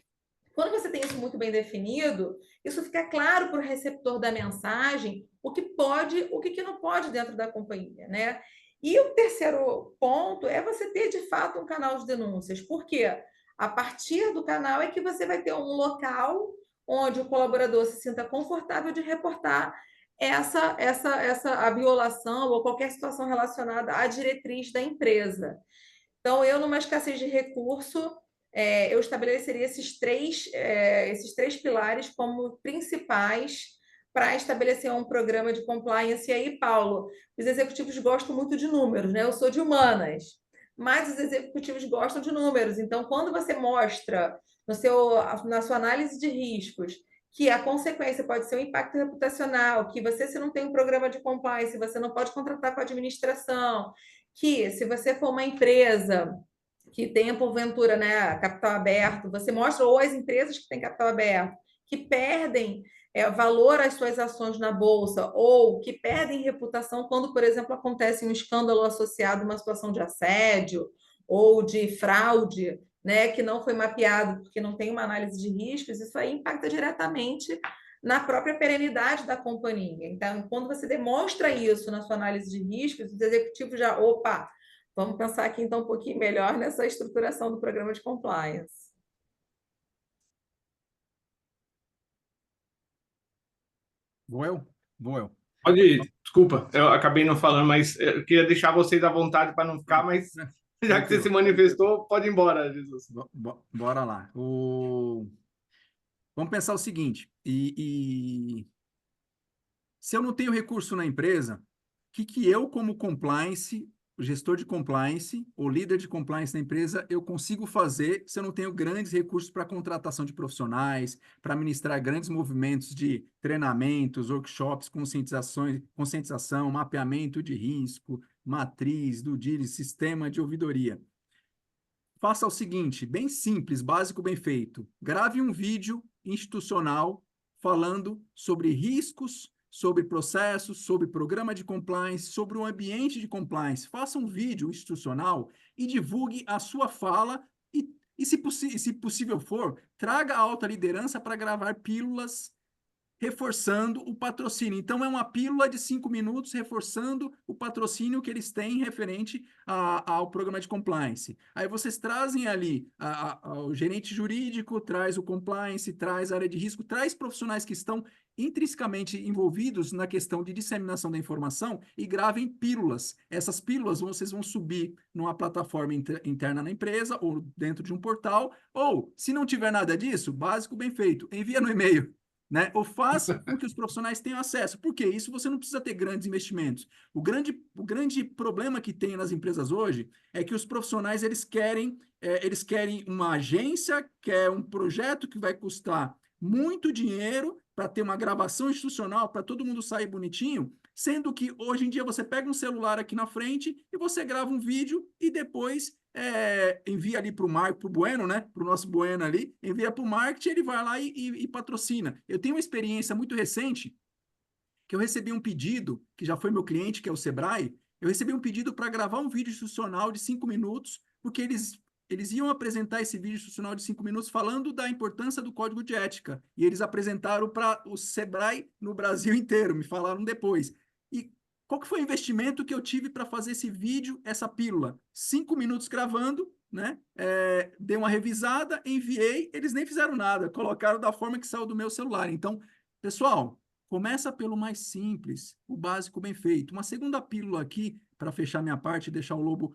quando você tem isso muito bem definido, isso fica claro para o receptor da mensagem o que pode, o que não pode dentro da companhia, né? E o terceiro ponto é você ter, de fato, um canal de denúncias. Por quê? A partir do canal é que você vai ter um local onde o colaborador se sinta confortável de reportar a violação ou qualquer situação relacionada à diretriz da empresa. Então, eu, numa escassez de recurso, eu estabeleceria esses três pilares como principais para estabelecer um programa de compliance. E aí, Paulo, os executivos gostam muito de números, né? Eu sou de humanas, mas os executivos gostam de números. Então, quando você mostra na sua análise de riscos que a consequência pode ser um impacto reputacional, que você, se não tem um programa de compliance, você não pode contratar com a administração, que se você for uma empresa que tenha, porventura, né, capital aberto, você mostra, ou as empresas que têm capital aberto, que perdem valor às suas ações na bolsa, ou que perdem reputação quando, por exemplo, acontece um escândalo associado a uma situação de assédio ou de fraude, né, que não foi mapeado porque não tem uma análise de riscos, isso aí impacta diretamente na própria perenidade da companhia. Então, quando você demonstra isso na sua análise de riscos, os executivos já, opa, vamos pensar aqui então um pouquinho melhor nessa estruturação do programa de compliance. Vou eu? Vou eu. Pode ir, desculpa, eu acabei não falando, mas eu queria deixar vocês à vontade para não ficar, mas já que você se manifestou, pode ir embora, Jesus. Bora lá. Vamos pensar o seguinte, se eu não tenho recurso na empresa, o que eu, como compliance, o gestor de compliance, ou líder de compliance da empresa, eu consigo fazer se eu não tenho grandes recursos para contratação de profissionais, para ministrar grandes movimentos de treinamentos, workshops, conscientização, mapeamento de risco, matriz, due diligence, sistema de ouvidoria. Faça o seguinte, bem simples, básico, bem feito. Grave um vídeo institucional falando sobre riscos, sobre processos, sobre programa de compliance, sobre o ambiente de compliance. Faça um vídeo institucional e divulgue a sua fala e se possível for, traga a alta liderança para gravar pílulas reforçando o patrocínio. Então, é uma pílula de 5 minutos reforçando o patrocínio que eles têm referente ao programa de compliance. Aí vocês trazem ali o gerente jurídico, traz o compliance, traz a área de risco, traz profissionais que estão intrinsecamente envolvidos na questão de disseminação da informação e gravem pílulas. Essas pílulas vocês vão subir numa plataforma interna na empresa ou dentro de um portal, ou, se não tiver nada disso, básico, bem feito, envia no e-mail. Né? Ou faz com que os profissionais tenham acesso. Por quê? Isso você não precisa ter grandes investimentos. O grande problema que tem nas empresas hoje é que os profissionais eles querem uma agência, quer um projeto que vai custar muito dinheiro para ter uma gravação institucional, para todo mundo sair bonitinho, Sendo que hoje em dia você pega um celular aqui na frente e você grava um vídeo e depois envia ali para o Bueno, né? Para o nosso Bueno ali, envia para o marketing, ele vai lá e patrocina. Eu tenho uma experiência muito recente que eu recebi um pedido, que já foi meu cliente, que é o Sebrae, eu recebi um pedido para gravar um vídeo institucional de 5 minutos, porque eles iam apresentar esse vídeo institucional de 5 minutos falando da importância do código de ética. E eles apresentaram para o Sebrae no Brasil inteiro, me falaram depois. E qual que foi o investimento que eu tive para fazer esse vídeo, essa pílula? 5 minutos gravando, né? Dei uma revisada, enviei, eles nem fizeram nada, colocaram da forma que saiu do meu celular. Então, pessoal, começa pelo mais simples, o básico bem feito. Uma segunda pílula aqui, para fechar minha parte e deixar o Lobo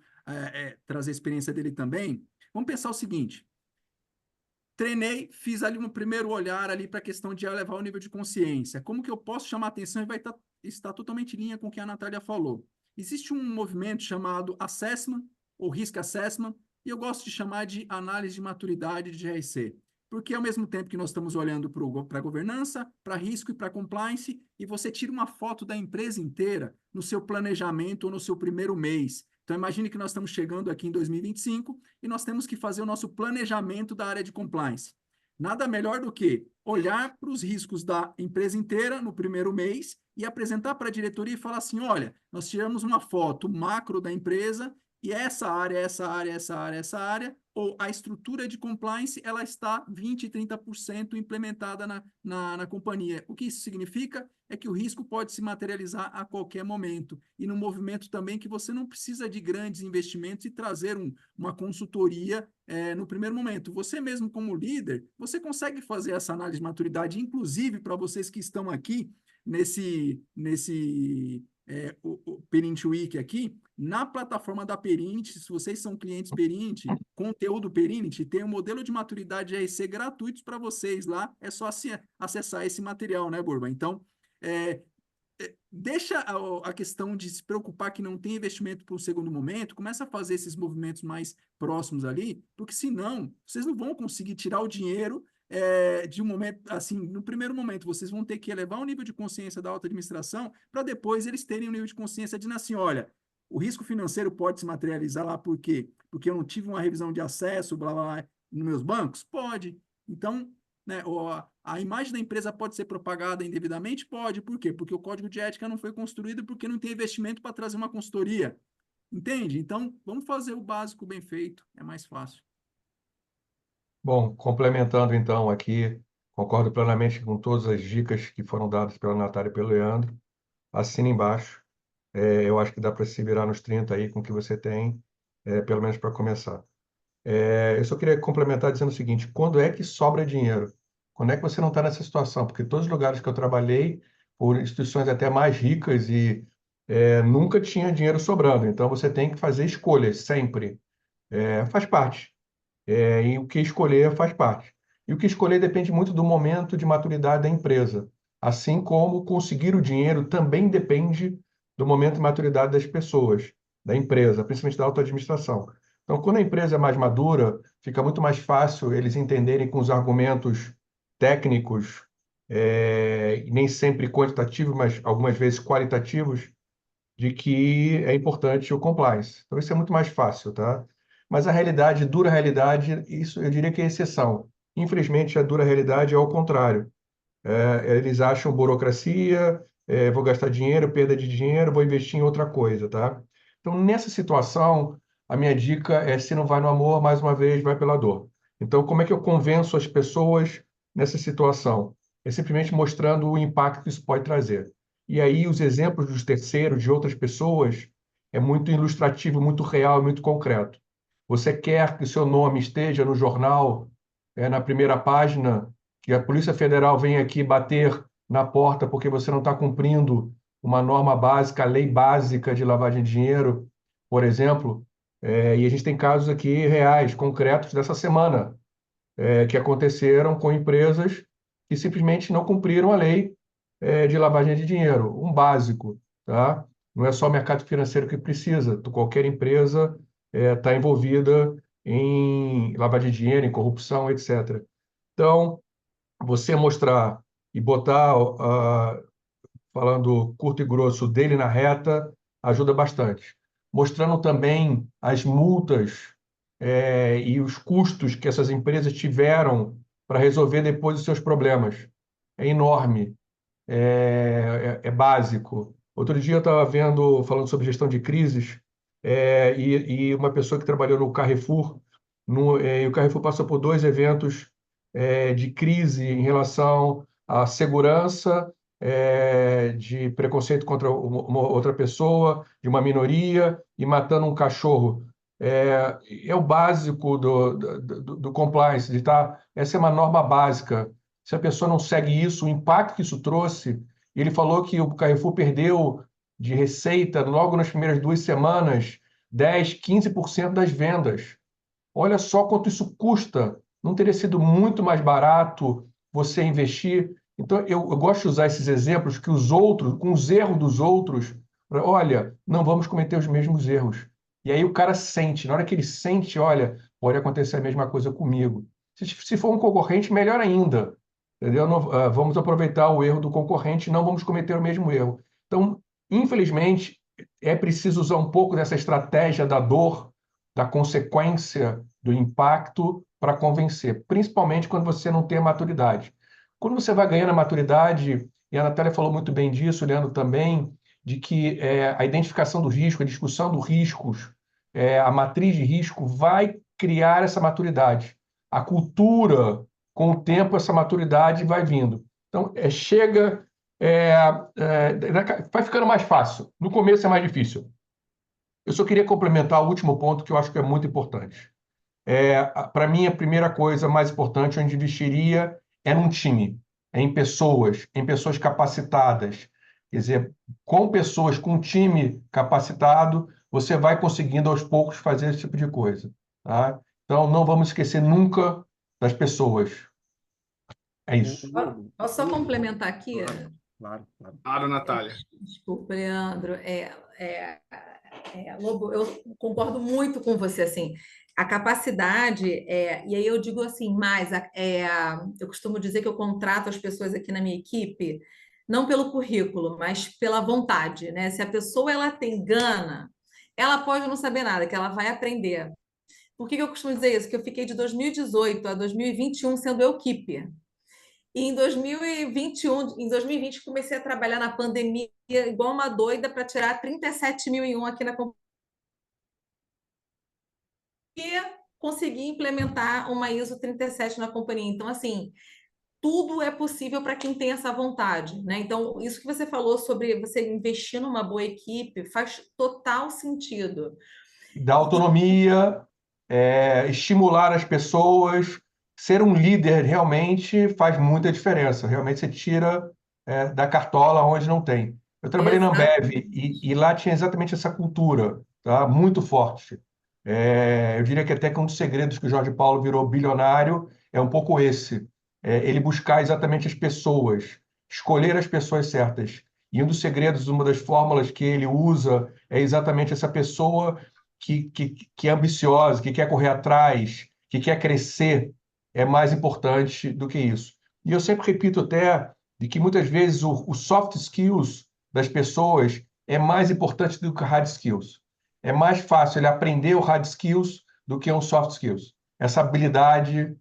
trazer a experiência dele também. Vamos pensar o seguinte: treinei, fiz ali um primeiro olhar ali para a questão de elevar o nível de consciência. Como que eu posso chamar a atenção e vai estar totalmente em linha com o que a Natália falou. Existe um movimento chamado Assessment, ou Risk Assessment, e eu gosto de chamar de análise de maturidade de GRC. Porque ao mesmo tempo que nós estamos olhando para a governança, para risco e para compliance, e você tira uma foto da empresa inteira no seu planejamento ou no seu primeiro mês. Então, imagine que nós estamos chegando aqui em 2025 e nós temos que fazer o nosso planejamento da área de compliance. Nada melhor do que olhar para os riscos da empresa inteira no primeiro mês e apresentar para a diretoria e falar assim: olha, nós tiramos uma foto macro da empresa e essa área, ou a estrutura de compliance, ela está 20%, 30% implementada na companhia. O que isso significa? É que o risco pode se materializar a qualquer momento. E no movimento também que você não precisa de grandes investimentos e trazer uma consultoria no primeiro momento. Você mesmo como líder, você consegue fazer essa análise de maturidade, inclusive para vocês que estão aqui nesse o Perint Week aqui, na plataforma da Perint, se vocês são clientes Perint, conteúdo Perint, tem um modelo de maturidade GRC gratuito para vocês lá, é só acessar esse material, né, Borba? Então, deixa a questão de se preocupar que não tem investimento para o segundo momento, começa a fazer esses movimentos mais próximos ali, porque senão vocês não vão conseguir tirar o dinheiro de um momento, assim, no primeiro momento, vocês vão ter que elevar o nível de consciência da alta administração para depois eles terem o nível de consciência de assim, olha, o risco financeiro pode se materializar lá por quê? Porque eu não tive uma revisão de acesso, blá, blá, blá, nos meus bancos? Pode. Então, né, a imagem da empresa pode ser propagada indevidamente? Pode. Por quê? Porque o código de ética não foi construído porque não tem investimento para trazer uma consultoria. Entende? Então, vamos fazer o básico bem feito, é mais fácil. Bom, complementando então aqui, concordo plenamente com todas as dicas que foram dadas pela Natália e pelo Leandro. Assina embaixo. Eu acho que dá para se virar nos 30 aí com o que você tem, pelo menos para começar. Eu só queria complementar dizendo o seguinte: quando é que sobra dinheiro? Quando é que você não está nessa situação? Porque todos os lugares que eu trabalhei, por instituições até mais ricas, e nunca tinha dinheiro sobrando. Então você tem que fazer escolhas sempre. Faz parte. E o que escolher faz parte. E o que escolher depende muito do momento de maturidade da empresa. Assim como conseguir o dinheiro também depende do momento de maturidade das pessoas, da empresa, principalmente da auto-administração. Então, quando a empresa é mais madura, fica muito mais fácil eles entenderem com os argumentos técnicos, e nem sempre quantitativos, mas algumas vezes qualitativos, de que é importante o compliance. Então, isso é muito mais fácil, tá? Mas a realidade, dura realidade, isso eu diria que é exceção. Infelizmente, a dura realidade é ao contrário. Eles acham burocracia, vou gastar dinheiro, perda de dinheiro, vou investir em outra coisa, tá? Então, nessa situação, a minha dica é: se não vai no amor, mais uma vez, vai pela dor. Então, como é que eu convenço as pessoas nessa situação? É simplesmente mostrando o impacto que isso pode trazer. E aí, os exemplos dos terceiros, de outras pessoas, é muito ilustrativo, muito real, muito concreto. Você quer que o seu nome esteja no jornal, na primeira página, que a Polícia Federal vem aqui bater na porta porque você não está cumprindo uma norma básica, a lei básica de lavagem de dinheiro, por exemplo, e a gente tem casos aqui reais, concretos dessa semana, que aconteceram com empresas que simplesmente não cumpriram a lei de lavagem de dinheiro, um básico, tá? Não é só o mercado financeiro que precisa, qualquer empresa está envolvida em lavagem de dinheiro, em corrupção, etc. Então, você mostrar e botar falando curto e grosso, dele na reta, ajuda bastante. Mostrando também as multas e os custos que essas empresas tiveram para resolver depois os seus problemas. É enorme, é básico. Outro dia eu estava falando sobre gestão de crises, e uma pessoa que trabalhou no Carrefour, e o Carrefour passou por 2 eventos de crise em relação à segurança, de preconceito contra uma outra pessoa, de uma minoria, e matando um cachorro. É o básico do compliance, de tá, essa é uma norma básica. Se a pessoa não segue isso, o impacto que isso trouxe, ele falou que o Carrefour perdeu de receita logo nas primeiras 2 semanas 10, 15% das vendas. Olha só quanto isso custa. Não teria sido muito mais barato você investir? Então, eu gosto de usar esses exemplos que os outros, com os erros dos outros, olha, não vamos cometer os mesmos erros. E aí o cara sente, na hora que ele sente, olha, pode acontecer a mesma coisa comigo. Se for um concorrente, melhor ainda. Entendeu? Vamos aproveitar o erro do concorrente, não vamos cometer o mesmo erro. Então, infelizmente, é preciso usar um pouco dessa estratégia da dor, da consequência, do impacto para convencer, principalmente quando você não tem a maturidade. Quando você vai ganhando a maturidade, e a Natália falou muito bem disso, o Leandro também, de que a identificação do risco, a discussão dos riscos, a matriz de risco vai criar essa maturidade. A cultura, com o tempo, essa maturidade vai vindo. Então, chega, vai ficando mais fácil. No começo é mais difícil. Eu só queria complementar o último ponto que eu acho que é muito importante. Para mim, a primeira coisa mais importante onde investiria é num time, em pessoas capacitadas. Quer dizer, com pessoas, com um time capacitado, você vai conseguindo aos poucos fazer esse tipo de coisa. Tá? Então, não vamos esquecer nunca das pessoas. É isso. Posso só complementar aqui? Claro, claro. Claro, Natália. Desculpa, Leandro. Lobo, eu concordo muito com você, assim, a capacidade, e aí eu digo assim, eu costumo dizer que eu contrato as pessoas aqui na minha equipe, não pelo currículo, mas pela vontade, né? Se a pessoa ela tem gana, ela pode não saber nada, que ela vai aprender. Por que que eu costumo dizer isso? Que eu fiquei de 2018 a 2021 sendo eu keeper. E em 2021, em 2020, comecei a trabalhar na pandemia igual uma doida para tirar 37.001 aqui na companhia e conseguir implementar uma ISO 37 na companhia. Então, assim, tudo é possível para quem tem essa vontade, né? Então, isso que você falou sobre você investir numa boa equipe faz total sentido. Da autonomia, estimular as pessoas, ser um líder realmente faz muita diferença. Realmente você tira da cartola onde não tem. Eu trabalhei na Ambev e lá tinha exatamente essa cultura, tá? Muito forte. Eu diria que até que um dos segredos que o Jorge Paulo virou bilionário é um pouco esse. Ele buscar exatamente as pessoas, escolher as pessoas certas. E um dos segredos, uma das fórmulas que ele usa é exatamente essa pessoa que é ambiciosa, que quer correr atrás, que quer crescer, é mais importante do que isso. E eu sempre repito até de que muitas vezes o soft skills das pessoas é mais importante do que o hard skills. É mais fácil ele aprender o hard skills do que um soft skills. Essa habilidade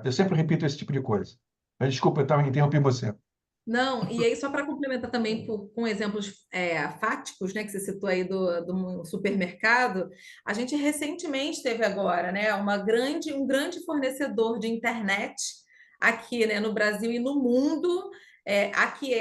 eu sempre repito esse tipo de coisa. Mas desculpa, eu interrompi você. Não, e aí só para complementar também com exemplos fáticos, né, que você citou aí do supermercado, a gente recentemente teve agora, né, um grande fornecedor de internet aqui, né, no Brasil e no mundo, aqui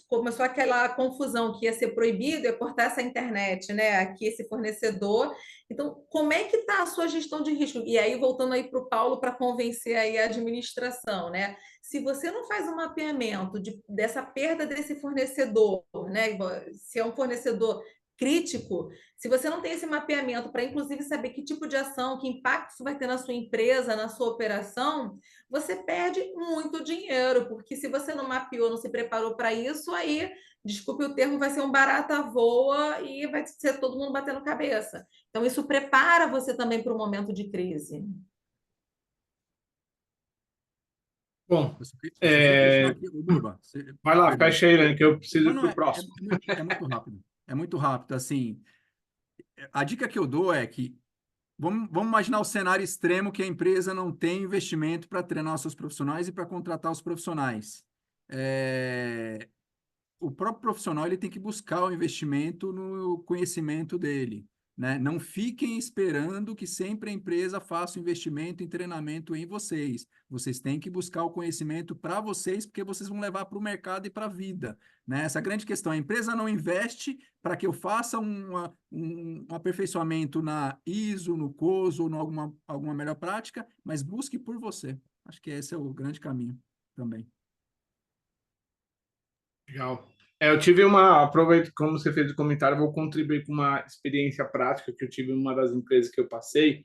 começou aquela confusão que ia ser proibido, ia cortar essa internet, né, aqui esse fornecedor. Então, como é que está a sua gestão de risco? E aí, voltando aí para o Paulo para convencer aí a administração, né? Se você não faz um mapeamento dessa perda desse fornecedor, né? Se é um fornecedor crítico, se você não tem esse mapeamento para, inclusive, saber que tipo de ação, que impacto isso vai ter na sua empresa, na sua operação, você perde muito dinheiro, porque se você não mapeou, não se preparou para isso, aí, desculpe o termo, vai ser um barata voa e vai ser todo mundo batendo cabeça. Então, isso prepara você também para o momento de crise. Bom, Eu só queria fechar aqui, ô, Burba, vai lá, perdão. fecha aí, Leandro, que eu preciso Não, ir não, para o próximo. é muito rápido. É muito rápido. Assim, a dica que eu dou é que vamos imaginar o cenário extremo que a empresa não tem investimento para treinar os seus profissionais e para contratar os profissionais. É, o próprio profissional ele tem que buscar o investimento no conhecimento dele, né? Não fiquem esperando que sempre a empresa faça o investimento em treinamento em vocês. Vocês têm que buscar o conhecimento para vocês, porque vocês vão levar para o mercado e para a vida, né? Essa grande questão, a empresa não investe para que eu faça um aperfeiçoamento na ISO, no COSO, ou em alguma melhor prática, mas busque por você. Acho que esse é o grande caminho também. Legal. Eu tive uma, aproveito como você fez o comentário, eu vou contribuir com uma experiência prática que eu tive em uma das empresas que eu passei.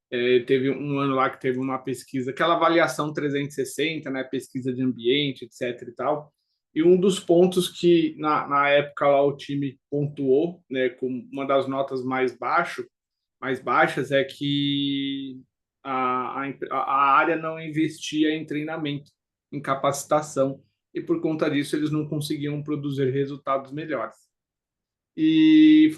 Teve um ano lá que teve uma pesquisa, aquela avaliação 360, né, pesquisa de ambiente, etc e tal. E um dos pontos que na época lá o time pontuou, né, com uma das notas mais baixas, é que a área não investia em treinamento, em capacitação, e por conta disso eles não conseguiam produzir resultados melhores. E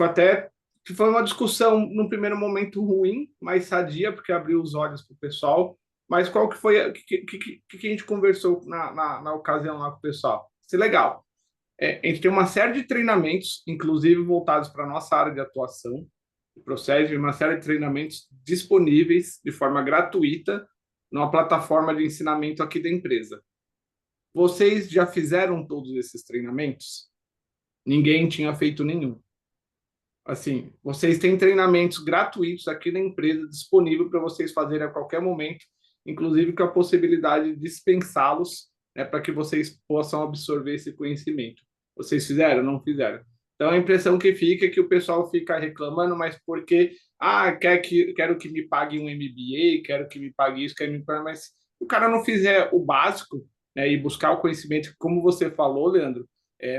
foi uma discussão no primeiro momento ruim, mas sadia, porque abriu os olhos para o pessoal. Mas qual que foi que a gente conversou na ocasião lá com o pessoal? Isso é legal. A gente tem uma série de treinamentos, inclusive voltados para a nossa área de atuação, de processo, uma série de treinamentos disponíveis de forma gratuita numa plataforma de ensinamento aqui da empresa. Vocês já fizeram todos esses treinamentos? Ninguém tinha feito nenhum. Assim, vocês têm treinamentos gratuitos aqui na empresa disponível para vocês fazerem a qualquer momento, inclusive com a possibilidade de dispensá-los, né, para que vocês possam absorver esse conhecimento. Vocês fizeram? Não fizeram? Então a impressão que fica é que o pessoal fica reclamando, mas porque quero que me pague um MBA, quero que me pague isso, quero que me pague, mas se o cara não fizer o básico, né, e buscar o conhecimento, como você falou, Leandro,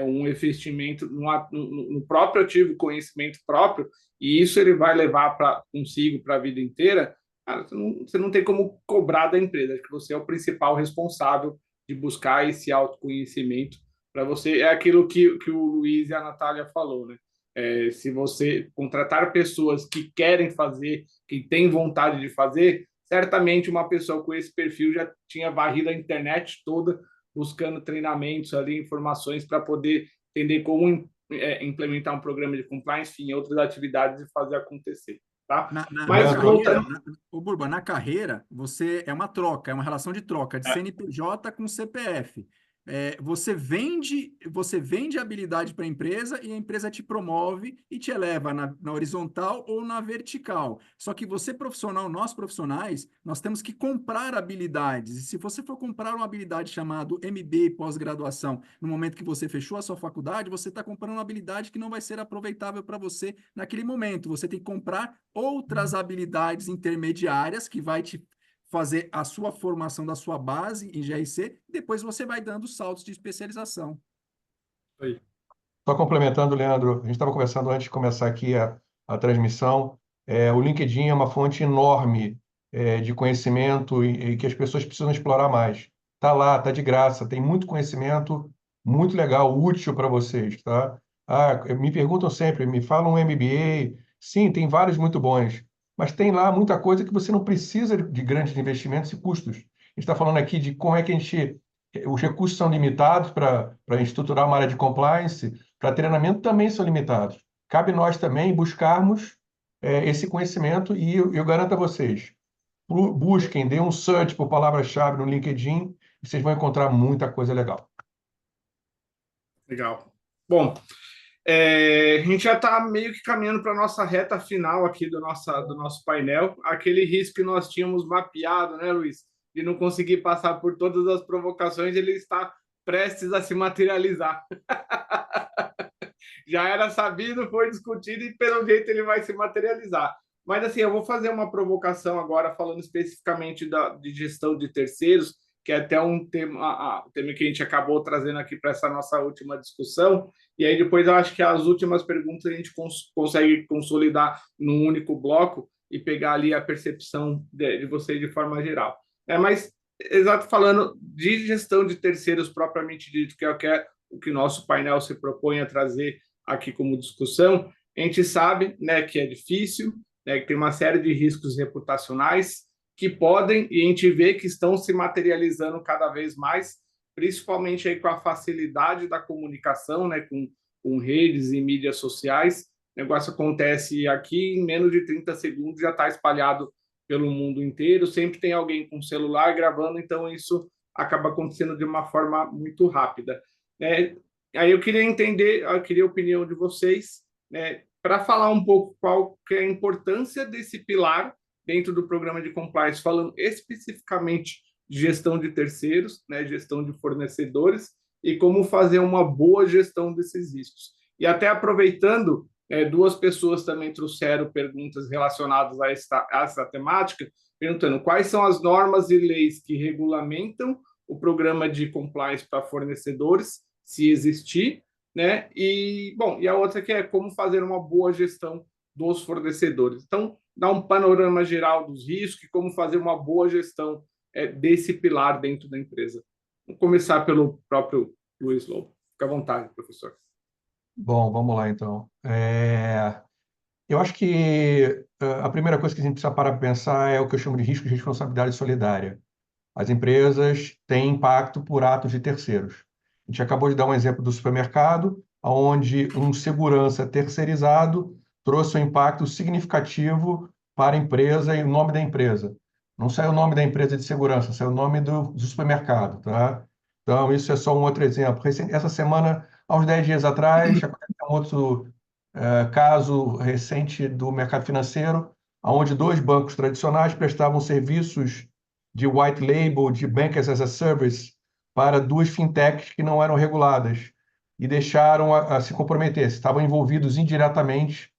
um investimento no próprio ativo, conhecimento próprio, e isso ele vai levar consigo para a vida inteira, cara, você não tem como cobrar da empresa, acho que você é o principal responsável de buscar esse autoconhecimento para você. É aquilo que o Luiz e a Natália falou, né? Se você contratar pessoas que querem fazer, que têm vontade de fazer, certamente uma pessoa com esse perfil já tinha varrido a internet toda buscando treinamentos ali, informações para poder entender como implementar um programa de compliance, enfim, outras atividades e fazer acontecer, tá? Mas carreira, Burba, na carreira, você é uma troca, é uma relação de troca de CNPJ com CPF. Você vende habilidade para a empresa e a empresa te promove e te eleva na horizontal ou na vertical. Só que você profissional, nós profissionais, nós temos que comprar habilidades. E se você for comprar uma habilidade chamada MBA pós-graduação, no momento que você fechou a sua faculdade, você está comprando uma habilidade que não vai ser aproveitável para você naquele momento. Você tem que comprar outras habilidades intermediárias que vai te fazer a sua formação da sua base em GRC, depois você vai dando saltos de especialização. Só complementando, Leandro, a gente estava conversando antes de começar aqui a transmissão, o LinkedIn é uma fonte enorme de conhecimento e que as pessoas precisam explorar mais. Está lá, está de graça, tem muito conhecimento, muito legal, útil para vocês, tá? Me perguntam sempre, me falam um MBA, sim, tem vários muito bons, mas tem lá muita coisa que você não precisa de grandes investimentos e custos. A gente está falando aqui de como é que os recursos são limitados para estruturar uma área de compliance, para treinamento também são limitados. Cabe nós também buscarmos esse conhecimento e eu garanto a vocês, busquem, dê um search por palavra-chave no LinkedIn e vocês vão encontrar muita coisa legal. Legal. Bom, a gente já está meio que caminhando para a nossa reta final aqui do nosso painel. Aquele risco que nós tínhamos mapeado, né, Luiz? De não conseguir passar por todas as provocações, ele está prestes a se materializar. Já era sabido, foi discutido e pelo jeito ele vai se materializar. Mas assim, eu vou fazer uma provocação agora falando especificamente de gestão de terceiros, que é até um tema que a gente acabou trazendo aqui para essa nossa última discussão. E aí depois eu acho que as últimas perguntas a gente consegue consolidar num único bloco e pegar ali a percepção de vocês de forma geral. Mas exato, falando de gestão de terceiros propriamente dito, que é o que nosso painel se propõe a trazer aqui como discussão, a gente sabe, né, que é difícil, né, que tem uma série de riscos reputacionais que podem, e a gente vê que estão se materializando cada vez mais, principalmente aí com a facilidade da comunicação, né, com redes e mídias sociais. O negócio acontece aqui, em menos de 30 segundos já está espalhado pelo mundo inteiro, sempre tem alguém com celular gravando, então isso acaba acontecendo de uma forma muito rápida. Aí eu queria entender, eu queria a opinião de vocês, né, para falar um pouco qual que é a importância desse pilar dentro do programa de compliance, falando especificamente de gestão de terceiros, né, gestão de fornecedores, e como fazer uma boa gestão desses riscos. E até aproveitando, duas pessoas também trouxeram perguntas relacionadas a essa temática, perguntando quais são as normas e leis que regulamentam o programa de compliance para fornecedores, se existir, né? E, bom, e a outra que é como fazer uma boa gestão dos fornecedores. Então, dá um panorama geral dos riscos e como fazer uma boa gestão desse pilar dentro da empresa. Vamos começar pelo próprio Luiz Lobo. Fica à vontade, professor. Bom, vamos lá então. Eu acho que a primeira coisa que a gente precisa parar para pensar é o que eu chamo de risco de responsabilidade solidária. As empresas têm impacto por atos de terceiros. A gente acabou de dar um exemplo do supermercado, onde um segurança terceirizado trouxe um impacto significativo para a empresa e o nome da empresa. Não saiu o nome da empresa de segurança, saiu o nome do supermercado, tá? Então, isso é só um outro exemplo. Essa semana, há uns 10 dias atrás, aconteceu um outro caso recente do mercado financeiro, onde dois bancos tradicionais prestavam serviços de white label, de Bank as a Service, para duas fintechs que não eram reguladas e deixaram a se comprometer. Estavam envolvidos indiretamente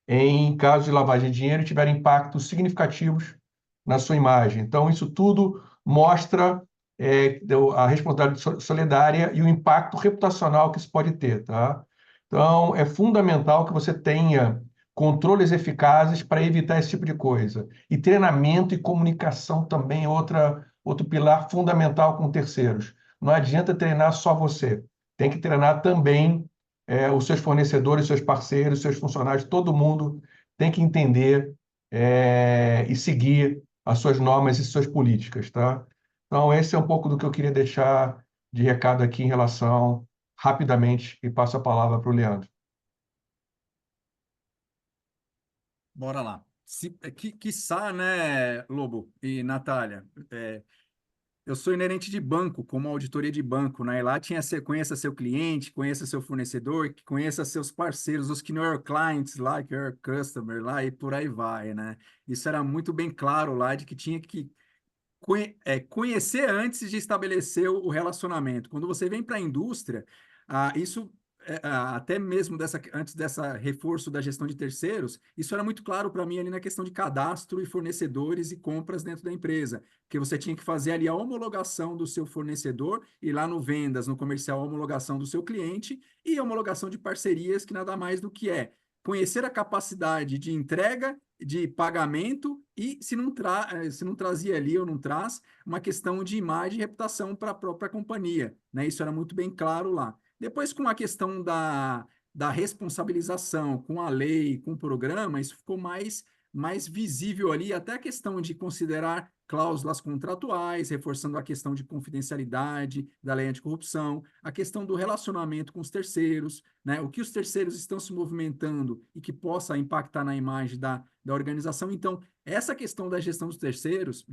em casos de lavagem de dinheiro e tiveram impactos significativos na sua imagem. Então, isso tudo mostra a responsabilidade solidária e o impacto reputacional que isso pode ter, tá? Então, é fundamental que você tenha controles eficazes para evitar esse tipo de coisa. E treinamento e comunicação também é outro pilar fundamental com terceiros. Não adianta treinar só você. Tem que treinar também os seus fornecedores, seus parceiros, seus funcionários, todo mundo tem que entender e seguir as suas normas e suas políticas, tá? Então, esse é um pouco do que eu queria deixar de recado aqui em relação, rapidamente, e passo a palavra para o Leandro. Bora lá. Quiçá, né, Lobo e Natália? Eu sou inerente de banco, como auditoria de banco, né? E lá conheça seu cliente, conheça seu fornecedor, conheça seus parceiros, os que não are clients lá, que are customer lá, e por aí vai, né? Isso era muito bem claro lá, de que tinha que conhecer antes de estabelecer o relacionamento. Quando você vem para a indústria, isso até mesmo antes dessa reforço da gestão de terceiros, isso era muito claro para mim ali na questão de cadastro e fornecedores e compras dentro da empresa, porque você tinha que fazer ali a homologação do seu fornecedor e lá no vendas, no comercial, a homologação do seu cliente e a homologação de parcerias, que nada mais do que conhecer a capacidade de entrega, de pagamento e se não trazia ali ou não traz uma questão de imagem e reputação para a própria companhia, né? Isso era muito bem claro lá. Depois, com a questão da responsabilização, com a lei, com o programa, isso ficou mais visível ali, até a questão de considerar cláusulas contratuais, reforçando a questão de confidencialidade da lei anticorrupção, a questão do relacionamento com os terceiros, né? O que os terceiros estão se movimentando e que possa impactar na imagem da organização. Então, essa questão da gestão dos terceiros,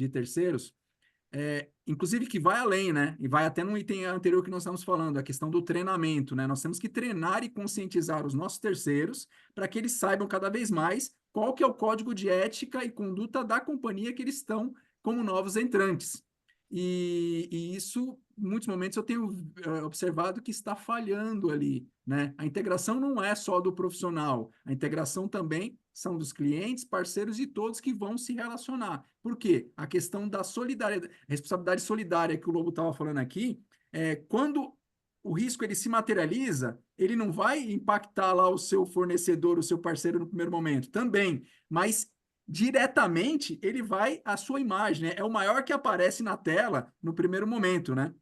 inclusive que vai além, né? E vai até no item anterior que nós estamos falando, a questão do treinamento, né? Nós temos que treinar e conscientizar os nossos terceiros para que eles saibam cada vez mais qual que é o código de ética e conduta da companhia que eles estão como novos entrantes. E isso, em muitos momentos, eu tenho observado que está falhando ali, né? A integração não é só do profissional, a integração também são dos clientes, parceiros e todos que vão se relacionar. Por quê? A questão da solidariedade, responsabilidade solidária que o Lobo estava falando aqui, quando o risco ele se materializa, ele não vai impactar lá o seu fornecedor, o seu parceiro no primeiro momento, também, mas diretamente ele vai à sua imagem, né? É o maior que aparece na tela no primeiro momento, né?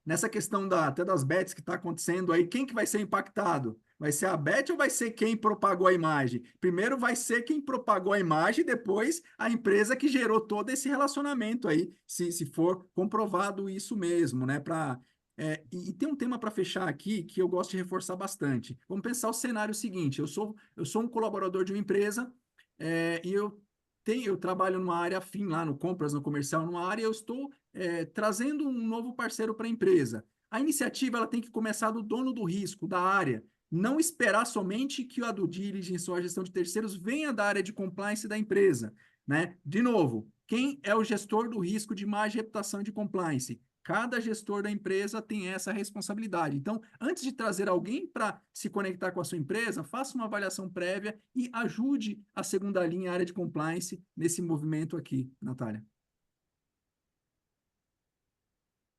Nessa questão até das bets que está acontecendo aí, quem que vai ser impactado? Vai ser a bet ou vai ser quem propagou a imagem? Primeiro vai ser quem propagou a imagem, depois a empresa que gerou todo esse relacionamento aí, se for comprovado isso mesmo, né? E tem um tema para fechar aqui que eu gosto de reforçar bastante. Vamos pensar o cenário seguinte: eu sou um colaborador de uma empresa, e eu trabalho numa área afim lá no compras, no comercial, numa área, eu estou trazendo um novo parceiro para a empresa. A iniciativa ela tem que começar do dono do risco, da área, não esperar somente que a due diligence ou a gestão de terceiros venha da área de compliance da empresa, né? De novo, quem é o gestor do risco de imagem, reputação e de compliance? Cada gestor da empresa tem essa responsabilidade. Então, antes de trazer alguém para se conectar com a sua empresa, faça uma avaliação prévia e ajude a segunda linha, a área de compliance, nesse movimento aqui, Natália.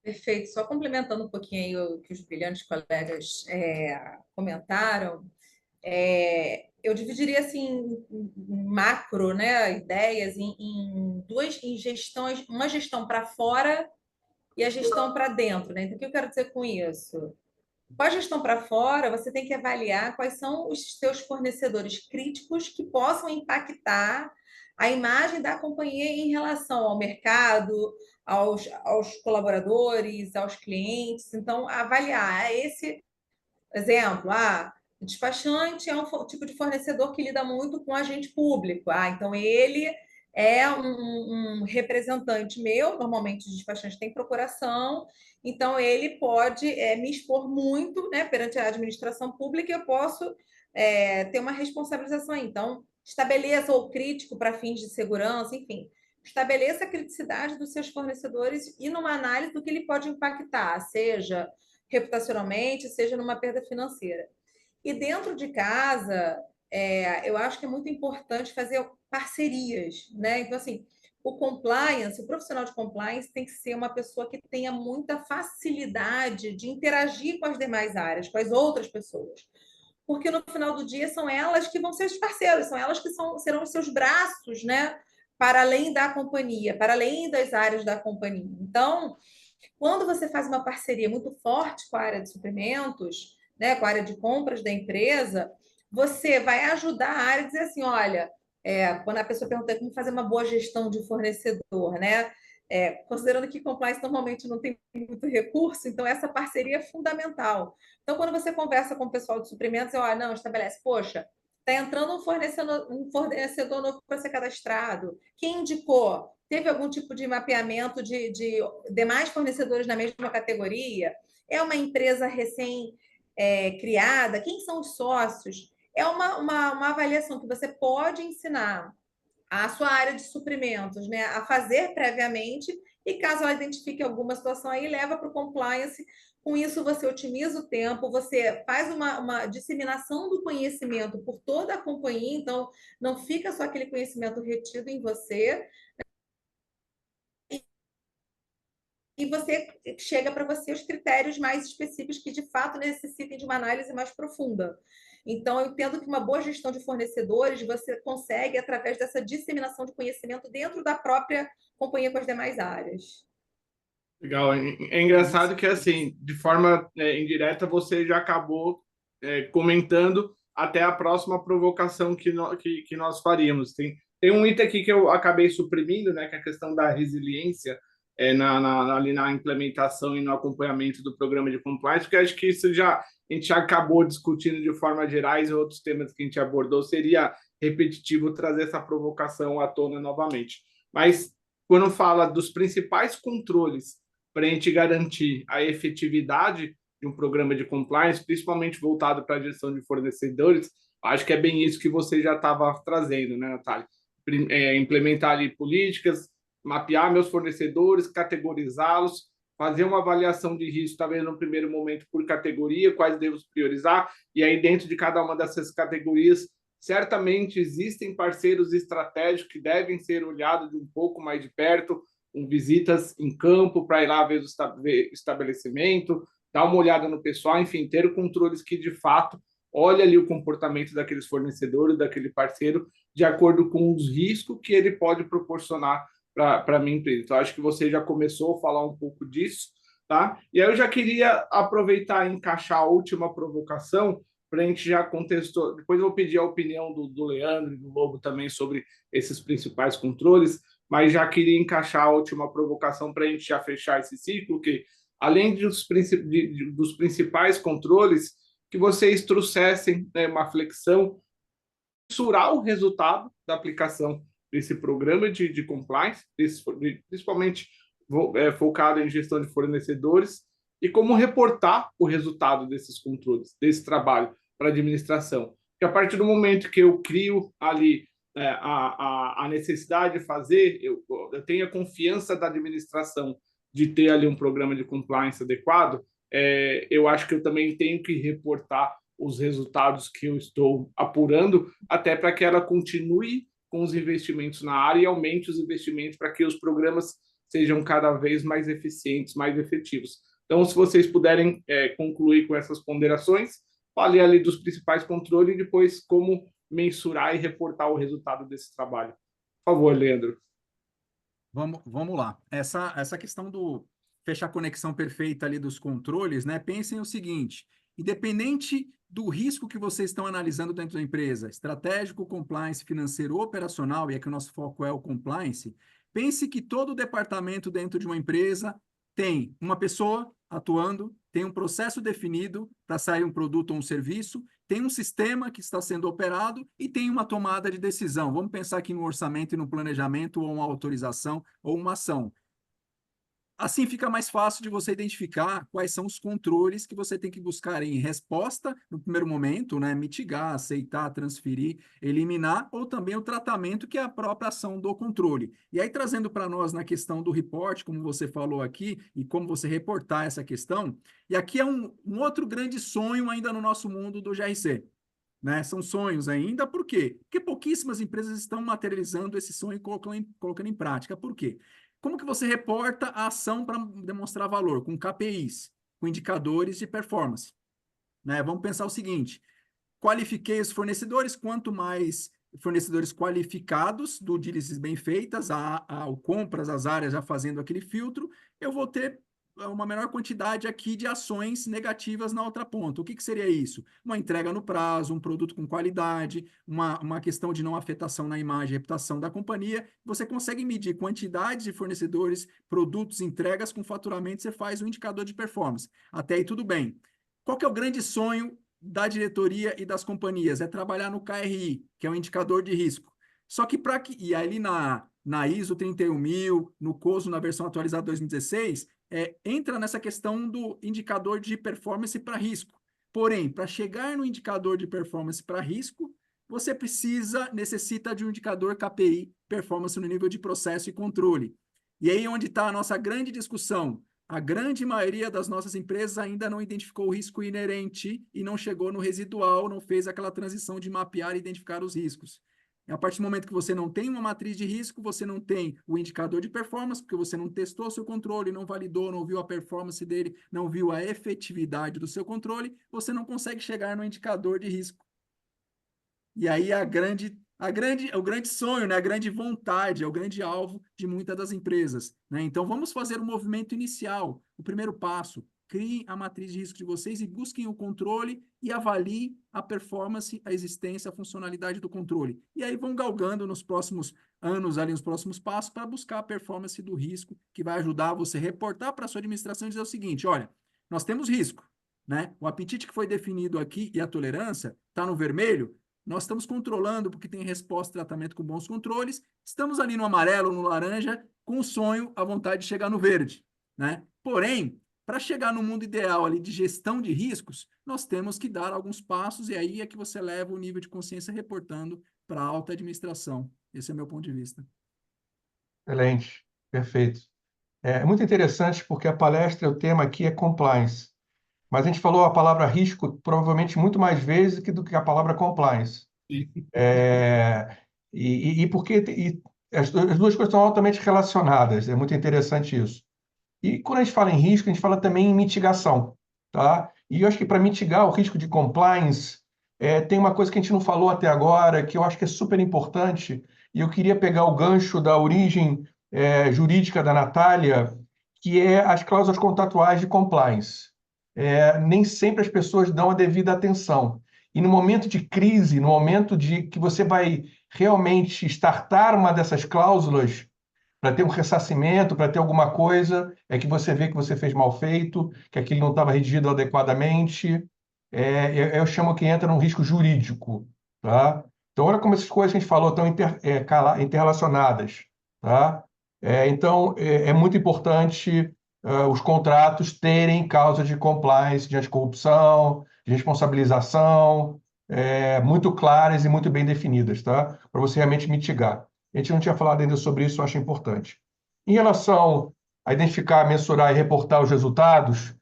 Perfeito. Só complementando um pouquinho aí o que os brilhantes colegas comentaram, eu dividiria assim em macro, né, ideias em duas gestões, uma gestão para fora e a gestão para dentro, né? Então, o que eu quero dizer com isso? Com a gestão para fora, você tem que avaliar quais são os seus fornecedores críticos que possam impactar a imagem da companhia em relação ao mercado, aos colaboradores, aos clientes. Então, avaliar esse exemplo, o despachante é um tipo de fornecedor que lida muito com agente público. Então ele é um representante meu, normalmente o despachante tem procuração, então ele pode me expor muito, né, perante a administração pública, e eu posso ter uma responsabilização aí. Então, estabeleça o crítico para fins de segurança, enfim, estabeleça a criticidade dos seus fornecedores e numa análise do que ele pode impactar, seja reputacionalmente, seja numa perda financeira. E dentro de casa, eu acho que é muito importante fazer parcerias, né? Então, assim, o compliance, o profissional de compliance tem que ser uma pessoa que tenha muita facilidade de interagir com as demais áreas, com as outras pessoas. Porque no final do dia são elas que vão ser os parceiros, são elas que serão os seus braços, né? Para além da companhia, para além das áreas da companhia. Então, quando você faz uma parceria muito forte com a área de suprimentos, né, com a área de compras da empresa, você vai ajudar a área a dizer assim, olha, quando a pessoa pergunta como fazer uma boa gestão de fornecedor, né? Considerando que compliance normalmente não tem muito recurso, então essa parceria é fundamental. Então, quando você conversa com o pessoal de suprimentos, olha, não, estabelece, poxa, está entrando um fornecedor novo para ser cadastrado. Quem indicou? Teve algum tipo de mapeamento de demais fornecedores na mesma categoria? É uma empresa recém-criada? Quem são os sócios? É uma avaliação que você pode ensinar a sua área de suprimentos, né, a fazer previamente, e caso ela identifique alguma situação aí, leva para o compliance. Com isso, você otimiza o tempo, você faz uma disseminação do conhecimento por toda a companhia, então não fica só aquele conhecimento retido em você, e você chega para você os critérios mais específicos que, de fato, necessitem de uma análise mais profunda. Então, eu entendo que uma boa gestão de fornecedores você consegue através dessa disseminação de conhecimento dentro da própria companhia com as demais áreas. Legal. É engraçado que, assim, de forma indireta, você já acabou comentando até a próxima provocação que nós faríamos. Tem um item aqui que eu acabei suprimindo, né, que é a questão da resiliência ali na implementação e no acompanhamento do programa de compliance, porque acho que isso a gente já acabou discutindo de forma gerais, e outros temas que a gente abordou, seria repetitivo trazer essa provocação à tona novamente. Mas, quando fala dos principais controles para a gente garantir a efetividade de um programa de compliance, principalmente voltado para a gestão de fornecedores, acho que é bem isso que você já estava trazendo, né, Natália? Implementar ali políticas, mapear meus fornecedores, categorizá-los, fazer uma avaliação de risco, talvez no primeiro momento por categoria, quais devo priorizar, e aí dentro de cada uma dessas categorias, certamente existem parceiros estratégicos que devem ser olhados de um pouco mais de perto, com visitas em campo para ir lá ver o estabelecimento, dar uma olhada no pessoal, enfim, ter controles que de fato olha ali o comportamento daqueles fornecedores, daquele parceiro, de acordo com os riscos que ele pode proporcionar para a minha empresa. Então, acho que você já começou a falar um pouco disso, tá? E aí eu já queria aproveitar e encaixar a última provocação para a gente já contextualizar. Depois eu vou pedir a opinião do Leandro e do Lobo também sobre esses principais controles, mas já queria encaixar a última provocação para a gente já fechar esse ciclo, que além dos principais controles, que vocês trouxessem, né, uma flexão, mensurar o resultado da aplicação desse programa de compliance, principalmente focado em gestão de fornecedores, e como reportar o resultado desses controles, desse trabalho para a administração. Porque a partir do momento que eu crio ali a necessidade de fazer, eu tenho a confiança da administração de ter ali um programa de compliance adequado, eu acho que eu também tenho que reportar os resultados que eu estou apurando, até para que ela continue com os investimentos na área e aumente os investimentos para que os programas sejam cada vez mais eficientes, mais efetivos. Então, se vocês puderem concluir com essas ponderações, fale ali dos principais controles e depois como mensurar e reportar o resultado desse trabalho. Por favor, Leandro. Vamos lá. Essa questão do fechar a conexão perfeita ali dos controles, né? Pensem o seguinte: independente do risco que vocês estão analisando dentro da empresa, estratégico, compliance, financeiro, operacional, e aqui o nosso foco é o compliance, pense que todo departamento dentro de uma empresa tem uma pessoa atuando, tem um processo definido para sair um produto ou um serviço, tem um sistema que está sendo operado e tem uma tomada de decisão. Vamos pensar aqui no orçamento e no planejamento, ou uma autorização, ou uma ação. Assim fica mais fácil de você identificar quais são os controles que você tem que buscar em resposta no primeiro momento, né? Mitigar, aceitar, transferir, eliminar, ou também o tratamento, que é a própria ação do controle. E aí, trazendo para nós na questão do report, como você falou aqui, e como você reportar essa questão, e aqui é um outro grande sonho ainda no nosso mundo do GRC. Né? São sonhos ainda, por quê? Porque pouquíssimas empresas estão materializando esse sonho e colocando em prática. Por quê? Como que você reporta a ação para demonstrar valor? Com KPIs, com indicadores de performance. Né? Vamos pensar o seguinte: qualifiquei os fornecedores, quanto mais fornecedores qualificados, due diligence bem feitas, ao compras, as áreas já fazendo aquele filtro, eu vou ter uma menor quantidade aqui de ações negativas na outra ponta. O que seria isso? Uma entrega no prazo, um produto com qualidade, uma questão de não afetação na imagem e reputação da companhia. Você consegue medir quantidade de fornecedores, produtos, entregas com faturamento, você faz um indicador de performance. Até aí tudo bem. Qual que é o grande sonho da diretoria e das companhias? É trabalhar no KRI, que é um indicador de risco. Só que e aí na ISO 31000, no COSO, na versão atualizada 2016, entra nessa questão do indicador de performance para risco. Porém, para chegar no indicador de performance para risco, você necessita de um indicador KPI, performance no nível de processo e controle. E aí onde está a nossa grande discussão. A grande maioria das nossas empresas ainda não identificou o risco inerente e não chegou no residual, não fez aquela transição de mapear e identificar os riscos. A partir do momento que você não tem uma matriz de risco, você não tem o indicador de performance, porque você não testou o seu controle, não validou, não viu a performance dele, não viu a efetividade do seu controle, você não consegue chegar no indicador de risco. E aí o grande sonho, né? A grande vontade, é o grande alvo de muitas das empresas. Né? Então, vamos fazer o movimento inicial, o primeiro passo. Criem a matriz de risco de vocês e busquem o controle e avaliem a performance, a existência, a funcionalidade do controle. E aí vão galgando nos próximos anos, ali nos próximos passos, para buscar a performance do risco, que vai ajudar você a reportar para a sua administração e dizer o seguinte: olha, nós temos risco, né? O apetite que foi definido aqui e a tolerância está no vermelho. Nós estamos controlando porque tem resposta e tratamento com bons controles. Estamos ali no amarelo, no laranja, com o sonho, a vontade de chegar no verde, né? Porém, para chegar no mundo ideal ali de gestão de riscos, nós temos que dar alguns passos, e aí é que você leva o nível de consciência reportando para a alta administração. Esse é o meu ponto de vista. Excelente, perfeito. É muito interessante porque a palestra, o tema aqui é compliance, mas a gente falou a palavra risco provavelmente muito mais vezes do que a palavra compliance. Porque as duas coisas estão altamente relacionadas, é muito interessante isso. E quando a gente fala em risco, a gente fala também em mitigação, tá? E eu acho que para mitigar o risco de compliance, tem uma coisa que a gente não falou até agora, que eu acho que é super importante, e eu queria pegar o gancho da origem jurídica da Natália, que é as cláusulas contratuais de compliance. Nem sempre as pessoas dão a devida atenção. E no momento de crise, no momento de que você vai realmente startar uma dessas cláusulas, para ter um ressarcimento, para ter alguma coisa, é que você vê que você fez mal feito, que aquilo não estava redigido adequadamente. Eu chamo que entra num risco jurídico. Tá? Então, olha como essas coisas que a gente falou estão interrelacionadas. Tá? Então, é muito importante os contratos terem causas de compliance, de anticorrupção, de responsabilização, muito claras e muito bem definidas, tá? Para você realmente mitigar. A gente não tinha falado ainda sobre isso, eu acho importante. Em relação a identificar, mensurar e reportar os resultados,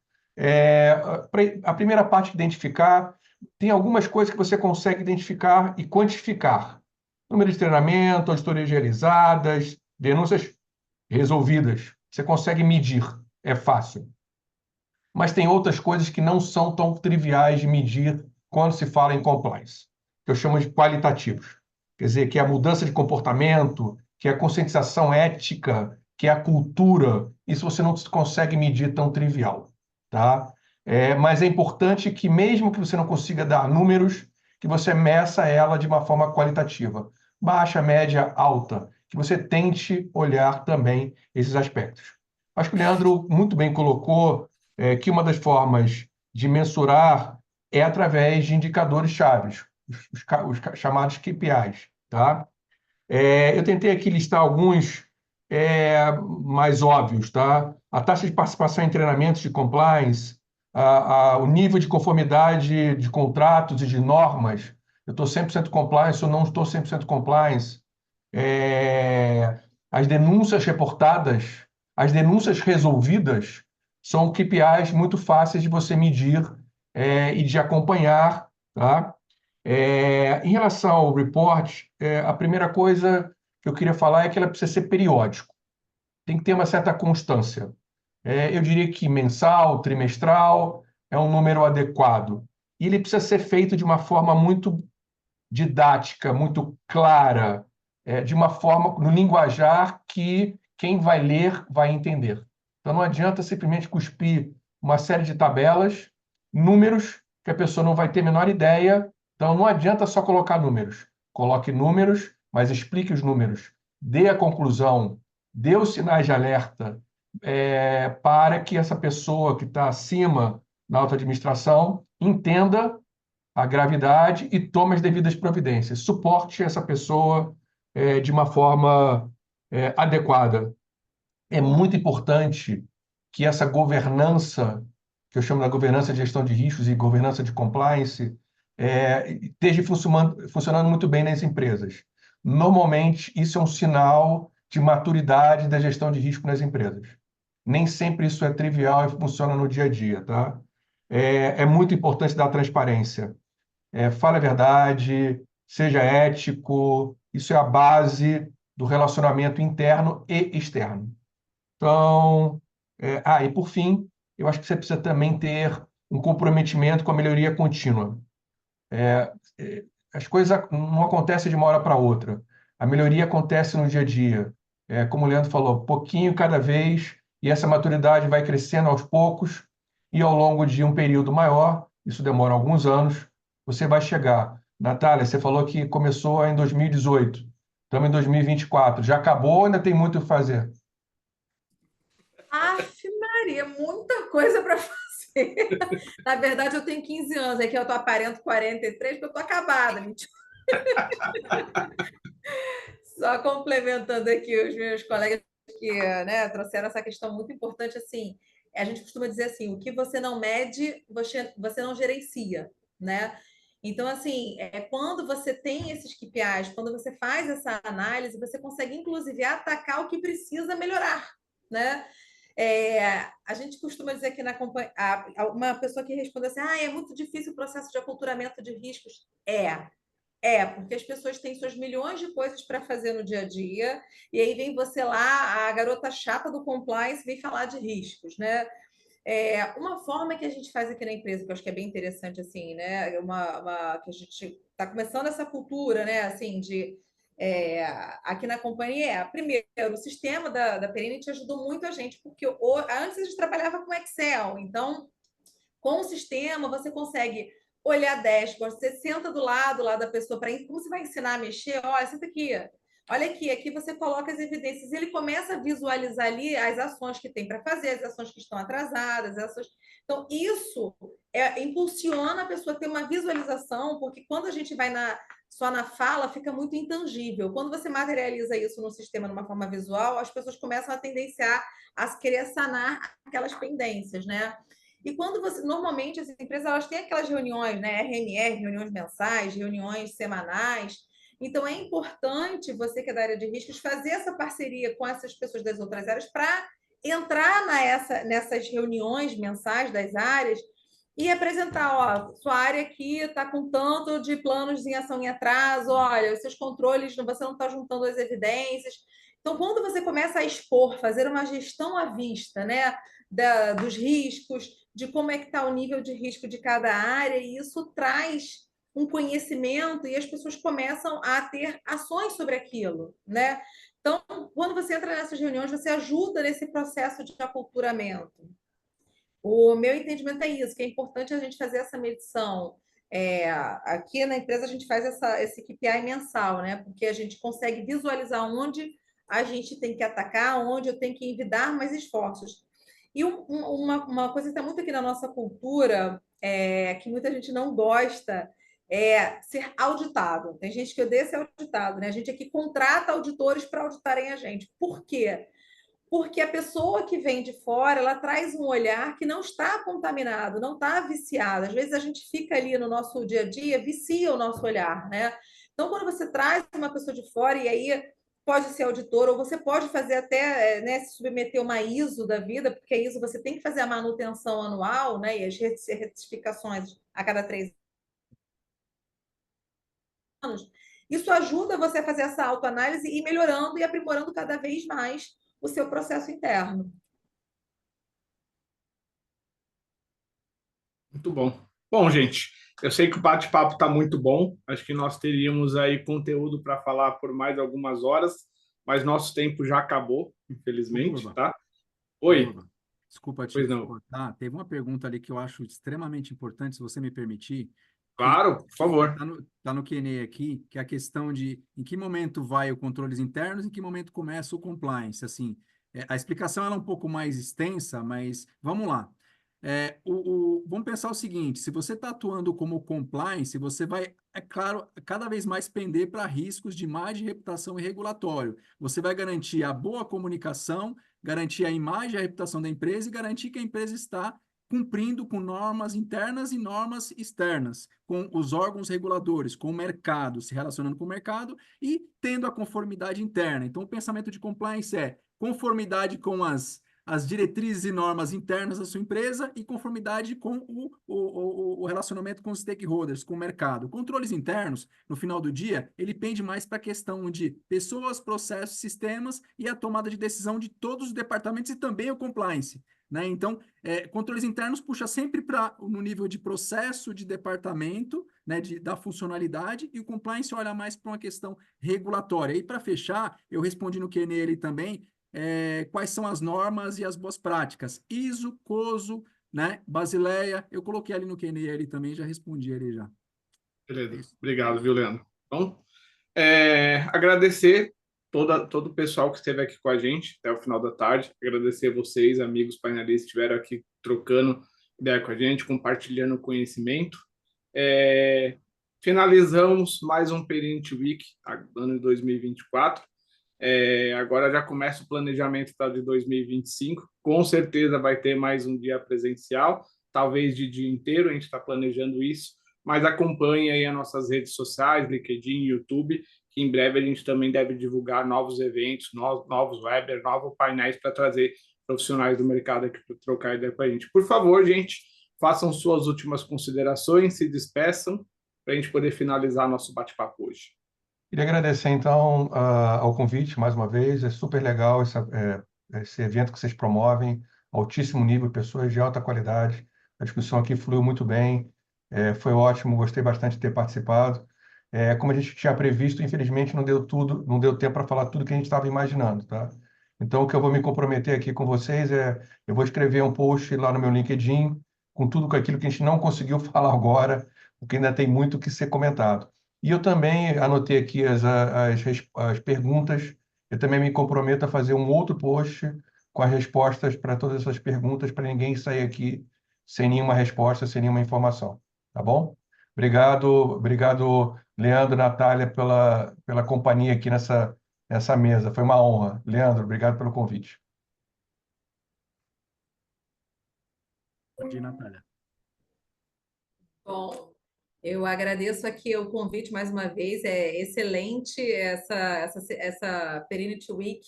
a primeira parte de identificar, tem algumas coisas que você consegue identificar e quantificar. Número de treinamento, auditorias realizadas, denúncias resolvidas. Você consegue medir, é fácil. Mas tem outras coisas que não são tão triviais de medir quando se fala em compliance, que eu chamo de qualitativos. Quer dizer, que é a mudança de comportamento, que é a conscientização ética, que é a cultura. Isso você não consegue medir tão trivial, tá? Mas é importante que, mesmo que você não consiga dar números, que você meça ela de uma forma qualitativa. Baixa, média, alta. Que você tente olhar também esses aspectos. Acho que o Leandro muito bem colocou que uma das formas de mensurar é através de indicadores chaves, os chamados KPIs, tá? Eu tentei aqui listar alguns mais óbvios, tá? A taxa de participação em treinamentos de compliance, o nível de conformidade de contratos e de normas. Eu estou 100% compliance ou não estou 100% compliance. As denúncias reportadas, as denúncias resolvidas são KPIs muito fáceis de você medir e de acompanhar, tá? Em relação ao report, a primeira coisa que eu queria falar é que ela precisa ser periódico. Tem que ter uma certa constância. Eu diria que mensal, trimestral, é um número adequado. E ele precisa ser feito de uma forma muito didática, muito clara, de uma forma, no linguajar que quem vai ler vai entender. Então não adianta simplesmente cuspir uma série de tabelas, números, que a pessoa não vai ter a menor ideia. Então não adianta só colocar números. Coloque números, mas explique os números. Dê a conclusão, dê os sinais de alerta, para que essa pessoa que está acima na auto-administração entenda a gravidade e tome as devidas providências. Suporte essa pessoa de uma forma adequada. É muito importante que essa governança, que eu chamo da governança de gestão de riscos e governança de compliance, esteja funcionando muito bem nas empresas. Normalmente, isso é um sinal de maturidade da gestão de risco nas empresas. Nem sempre isso é trivial e funciona no dia a dia, tá? É muito importante dar transparência. Fale a verdade, seja ético, isso é a base do relacionamento interno e externo. Então, e por fim, eu acho que você precisa também ter um comprometimento com a melhoria contínua. As coisas não acontecem de uma hora para outra. A melhoria acontece no dia a dia. Como o Leandro falou, pouquinho cada vez, e essa maturidade vai crescendo aos poucos, e ao longo de um período maior, isso demora alguns anos, você vai chegar. Natália, você falou que começou em 2018, estamos em 2024, já acabou ou ainda tem muito o que fazer? Aff, Maria, muita coisa para fazer. Na verdade, eu tenho 15 anos, é que eu tô aparento 43, porque eu tô acabada. Mentira. Só complementando aqui os meus colegas que, né, trouxeram essa questão muito importante, assim, a gente costuma dizer assim, o que você não mede, você não gerencia, né? Então, assim, quando você tem esses KPIs, quando você faz essa análise, você consegue, inclusive, atacar o que precisa melhorar, né? A gente costuma dizer que uma pessoa que responde assim, é muito difícil o processo de aculturamento de riscos. Porque as pessoas têm suas milhões de coisas para fazer no dia a dia, e aí vem você lá, a garota chata do compliance, vem falar de riscos, né? Uma forma que a gente faz aqui na empresa, que eu acho que é bem interessante, assim, né? Que a gente está começando essa cultura, né? Assim, aqui na companhia, primeiro, o sistema da Perenity ajudou muito a gente, porque antes a gente trabalhava com Excel, então, com o sistema, você consegue olhar dashboard, você senta do lado lá da pessoa, como você vai ensinar a mexer? Olha, senta aqui. Olha aqui você coloca as evidências, ele começa a visualizar ali as ações que tem para fazer, as ações que estão atrasadas, Então, isso impulsiona a pessoa a ter uma visualização, porque quando a gente vai só na fala, fica muito intangível. Quando você materializa isso no sistema de uma forma visual, as pessoas começam a tendenciar a querer sanar aquelas pendências, né? E quando normalmente as empresas elas têm aquelas reuniões, né, RNR, reuniões mensais, reuniões semanais. Então é importante você que é da área de riscos fazer essa parceria com essas pessoas das outras áreas para entrar nessas reuniões mensais das áreas e apresentar, ó, sua área aqui está com tanto de planos em ação em atraso, olha, os seus controles, você não está juntando as evidências. Então, quando você começa a expor, fazer uma gestão à vista, né, dos riscos, de como é que está o nível de risco de cada área, e isso traz um conhecimento e as pessoas começam a ter ações sobre aquilo, né? Então, quando você entra nessas reuniões, você ajuda nesse processo de aculturamento. O meu entendimento é isso, que é importante a gente fazer essa medição. Aqui na empresa a gente faz esse KPI mensal, né? Porque a gente consegue visualizar onde a gente tem que atacar, onde eu tenho que envidar mais esforços. E uma coisa que está muito aqui na nossa cultura, que muita gente não gosta, é ser auditado. Tem gente que odeia ser auditado, né? A gente aqui contrata auditores para auditarem a gente. Por quê? Porque a pessoa que vem de fora, ela traz um olhar que não está contaminado, não está viciado. Às vezes a gente fica ali no nosso dia a dia, vicia o nosso olhar, né? Então, quando você traz uma pessoa de fora, e aí pode ser auditor, ou você pode fazer até, né, se submeter uma ISO da vida, porque a ISO você tem que fazer a manutenção anual, né, e as retificações a cada 3 anos. Isso ajuda você a fazer essa autoanálise e ir melhorando e aprimorando cada vez mais o seu processo interno. Muito bom. Bom, gente, eu sei que o bate-papo está muito bom. Acho que nós teríamos aí conteúdo para falar por mais algumas horas, mas nosso tempo já acabou, infelizmente, Burba, tá? Oi, Burba, desculpa pois te não. cortar. Teve uma pergunta ali que eu acho extremamente importante, se você me permitir, que Claro, por favor. tá no Q&A aqui, que é a questão de em que momento vai o controles internos, em que momento começa o compliance. Assim, a explicação ela é um pouco mais extensa, mas vamos lá. Vamos pensar o seguinte: se você está atuando como compliance, você vai, é claro, cada vez mais pender para riscos de imagem, reputação e regulatório. Você vai garantir a boa comunicação, garantir a imagem e a reputação da empresa e garantir que a empresa está cumprindo com normas internas e normas externas, com os órgãos reguladores, com o mercado, se relacionando com o mercado e tendo a conformidade interna. Então, o pensamento de compliance é conformidade com as diretrizes e normas internas da sua empresa e conformidade com o relacionamento com os stakeholders, com o mercado. Controles internos, no final do dia, ele pende mais para a questão de pessoas, processos, sistemas e a tomada de decisão de todos os departamentos e também o compliance. Né? Então, controles internos puxa sempre para no nível de processo, de departamento, né, da funcionalidade, e o compliance olha mais para uma questão regulatória. E para fechar, eu respondi no Q&A ali também, quais são as normas e as boas práticas. ISO, COSO, né, Basileia, eu coloquei ali no Q&A ali também, já respondi ali já. Beleza, obrigado, viu, Leandro? Então, agradecer todo o pessoal que esteve aqui com a gente até o final da tarde, agradecer vocês, amigos painelistas, que estiveram aqui trocando ideia com a gente, compartilhando conhecimento. Finalizamos mais um Perint Week, ano de 2024. Agora já começa o planejamento de 2025. Com certeza vai ter mais um dia presencial, talvez de dia inteiro, a gente está planejando isso, mas acompanhe aí as nossas redes sociais, LinkedIn, YouTube, que em breve a gente também deve divulgar novos eventos, novos webinars, novos painéis para trazer profissionais do mercado aqui para trocar ideia com a gente. Por favor, gente, façam suas últimas considerações, se despeçam, para a gente poder finalizar nosso bate-papo hoje. Queria agradecer, então, ao convite, mais uma vez. É super legal esse evento que vocês promovem, altíssimo nível, pessoas de alta qualidade. A discussão aqui fluiu muito bem, foi ótimo, gostei bastante de ter participado. Como a gente tinha previsto, infelizmente não deu tempo para falar tudo que a gente estava imaginando, tá? Então, o que eu vou me comprometer aqui com vocês eu vou escrever um post lá no meu LinkedIn, com aquilo que a gente não conseguiu falar agora, porque ainda tem muito que ser comentado. E eu também anotei aqui as perguntas, eu também me comprometo a fazer um outro post com as respostas para todas essas perguntas, para ninguém sair aqui sem nenhuma resposta, sem nenhuma informação, tá bom? Obrigado, Leandro, Natália, pela companhia aqui nessa mesa. Foi uma honra. Leandro, obrigado pelo convite. Pode ir, Natália. Bom, eu agradeço aqui o convite mais uma vez. É excelente essa Perinity Week.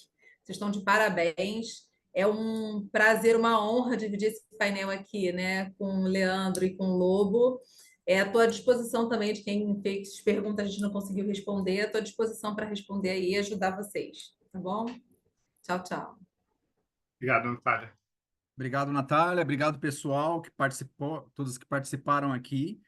Vocês estão de parabéns. É um prazer, uma honra dividir esse painel aqui, né, com o Leandro e com o Lobo. Estou à disposição também de quem fez perguntas a gente não conseguiu responder. Estou à disposição para responder aí e ajudar vocês. Tá bom? Tchau, tchau. Obrigado, Natália. Obrigado, Natália. Obrigado, pessoal, que participou, todos que participaram aqui.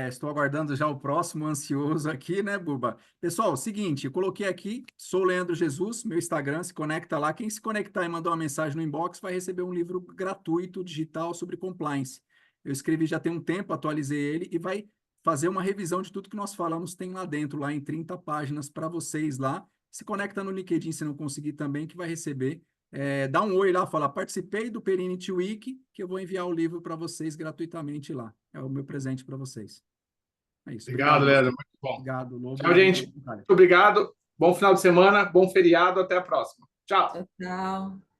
Estou aguardando já o próximo, ansioso aqui, né, Buba? Pessoal, seguinte, eu coloquei aqui, sou Leandro Jesus, meu Instagram, se conecta lá. Quem se conectar e mandar uma mensagem no inbox vai receber um livro gratuito, digital, sobre compliance. Eu escrevi já tem um tempo, atualizei ele e vai fazer uma revisão de tudo que nós falamos, tem lá dentro, lá em 30 páginas para vocês lá. Se conecta no LinkedIn se não conseguir também, que vai receber. Dá um oi lá, fala, participei do Perinity Week, que eu vou enviar o livro para vocês gratuitamente lá. É o meu presente para vocês. É isso. Obrigado, Leandro. Muito bom. Obrigado, Lobo. Tchau, gente. Muito obrigado. Bom final de semana, bom feriado. Até a próxima. Tchau. Tchau, tchau.